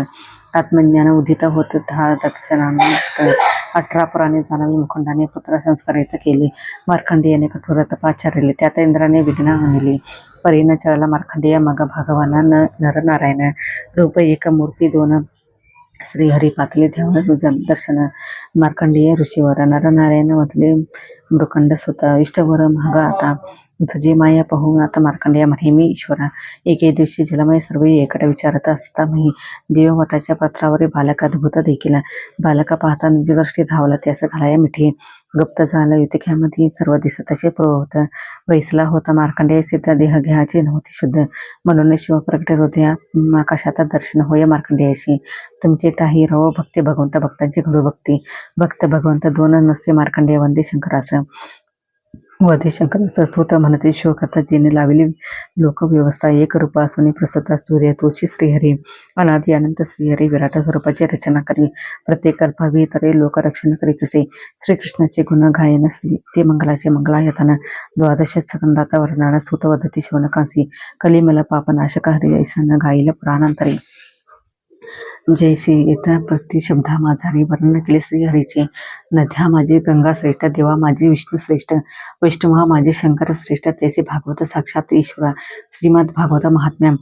आत्मज्ञान उदित होत दक्षिणात 18 पुराणे जाणवी मुखंडाने पुत्र संस्कारित केले मार्कंडेयाने कठोर तपाचारले त्यात इंद्राने विघ्न आणली परीन चळला मार्कंडेय मग भगवाना नरनारायण रूप एक मूर्ती 2 श्रीहरी पातले दर्शन मार्कंडेय ऋषीवर नरनारायण मधले मृकंड सुत इष्टवर महागा आता तुझी माया पाहून आता मार्कंडेय म्हणे मी ईश्वरा एके दिवशी जलमय सर्व एकट विचारत असता मी देववटाच्या पत्रावरील बालक अद्भुत देखील बालका पाहता निजदृष्टी धावला त्यास घालाया मिठी गुप्त झालं युतिक्यामध्ये सर्व दिसत तसे प्रवत वैसला होता मार्कंडेय सिद्ध देह घ्यायचे नव्हते शुद्ध म्हणून शिव प्रगट हृदया आकाशात दर्शन होय मार्कंडेयाशी तुमचे टाही रव भक्ती भगवंत भक्तांची घडू भक्त भगवंत 2 नसते मार्कंडेय वंदे शंकरास वधे शंकराचा सूत म्हणते शिवकर्ता जिने लावली लोकव्यवस्था एक रूप असून प्रसुद्ध सूर्य तोची श्रीहरी अनादि अनंत श्रीहरी विराट स्वरूपाची रचना करी प्रत्येक कल्पावी तरे लोकरक्षण करीत असे श्रीकृष्णाचे गुण गायन ते मंगलाचे मंगलायतन 12 सेकंदात वर्णन सूत वदती शिवनकासी कलिमल पापनाशक हरी ऐसन गाईल पुराणांतरी जैसे येता प्रतिशब्दा माझारी वर्णन केले श्रीहरीचे नद्या माझी गंगा श्रेष्ठ देवा माझी विष्णू श्रेष्ठ वैष्णवा माझे शंकर श्रेष्ठ त्याचे भागवत साक्षात ईश्वरा श्रीमद भागवत महात्म्या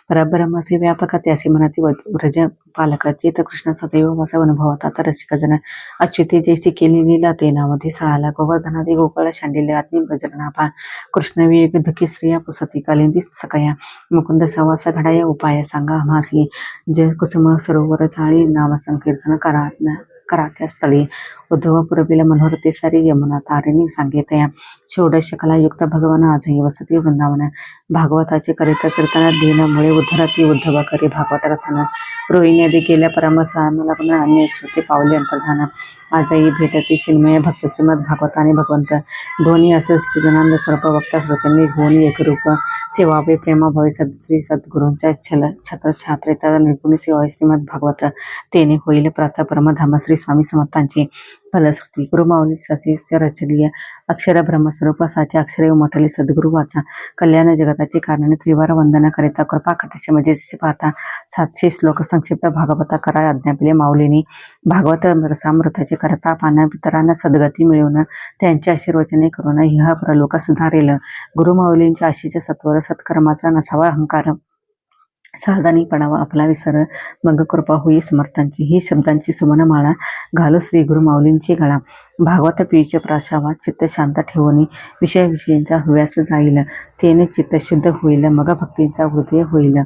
परब्रह्माचे व्यापक त्याचे मनाती व्रज पालक चेत कृष्ण सदैव वासा अनुभवता तर रसिकजन अच्युते जैसी केली लीला ते नामध्ये सळाला गोवर्धनादी गोपाळ शांडिल्य आत्मी बजरनाभा कृष्ण विवेक दुखी स्त्रिया पुसती कालिंदी सकया मुकुंद सवासा घडाया उपाय सांगा मासी जय कुसुम सरोवर चाळी नाम संकीर्तन करा त्या स्थळी उद्धव पुरविला मनोहर ते सारी यमुना तारिणी सांगेतया षोडश कलायुक्त भगवान आजही वसती वृंदावन. भागवताचे करिता कीर्तन दीनमुळे उद्धरती उद्धव करी भागवत कथन. रोहिणी गेल्या परमसा मला पुन्हा अन्य श्रुती पावले अंतर्धान. आजही भेटती चिन्मय भक्त श्रीमद भागवत आणि भगवंत. दोन्ही असे श्रीगणांद स्वरूप वक्ता श्रोत्यांनी दोन्ही एकरूप. सेवावे प्रेमाभावे श्री सद्गुरूंच्या छत्र छात्रेता निर्गुणी सेवा श्रीमद भागवत. तेने होईल प्रातः परमधाम श्री स्वामी समर्थांची फलश्रुती. गुरुमाऊली ससी रचलीय अक्षर ब्रह्मस्वरूप साचे अक्षरे उमटली सद्गुरु वाचा. कल्याण जगताची कारणे त्रिवार वंदना करिता कृपा कटाक्ष म्हणजे पाहता 700 श्लोक संक्षिप्त भागवत करा आज्ञापिले माऊलीनी. भागवत रसामृताचे करता पाना पितरांना सद्गती मिळवून त्यांचे आशीर्वचने करून ह्या प्रलोक सुधारेल. गुरुमाऊलींच्या आशीच्या सत्वर सत्कर्माचा नसावा अहंकार. सावधानी पडावा आपला विसर मग कृपा होई समर्थांची. ही शब्दांची सुमनमाळा घालो श्री गुरु माऊलींची गळा. भागवत पिढीचे प्राशावा चित्त शांत ठेवून विषयींचा हव्यास जाईल. तेने चित्त शुद्ध होईल मग भक्तींचा हृदय होईल.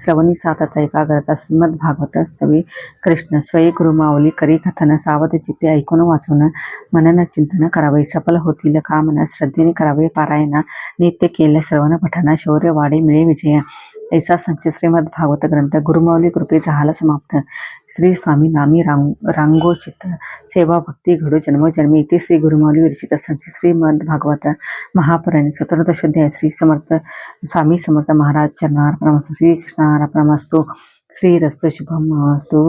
श्रवणी सातता एकाग्रता श्रीमद भागवत सवे कृष्ण स्वयं गुरुमाऊली करी कथन. सावध चित्ते ऐकून वाचून मनन चिंतन करावे. सफल होतील कामना श्रद्धेने करावे पारायण. नित्य केले श्रवण पठना शौर्य वाढे मिळे विजय. ऐसा संक्षिप्त श्रीमद भागवत ग्रंथ गुरुमाऊली कृपे झाला समाप्त. श्री स्वामी नामी रांगो चित्त सेवा भक्ती घडो जन्मोजन्मी. इथे श्री गुरुमाऊली विरचित संक्षिप्त श्रीमद भागवत महापुराणे चतुर्दश अध्याय. श्री समर्थ स्वामी समर्थ महाराज चरणार्पणमस्तु. श्री कृष्णार्पणमस्तु. श्री रस्तु शुभमस्तु.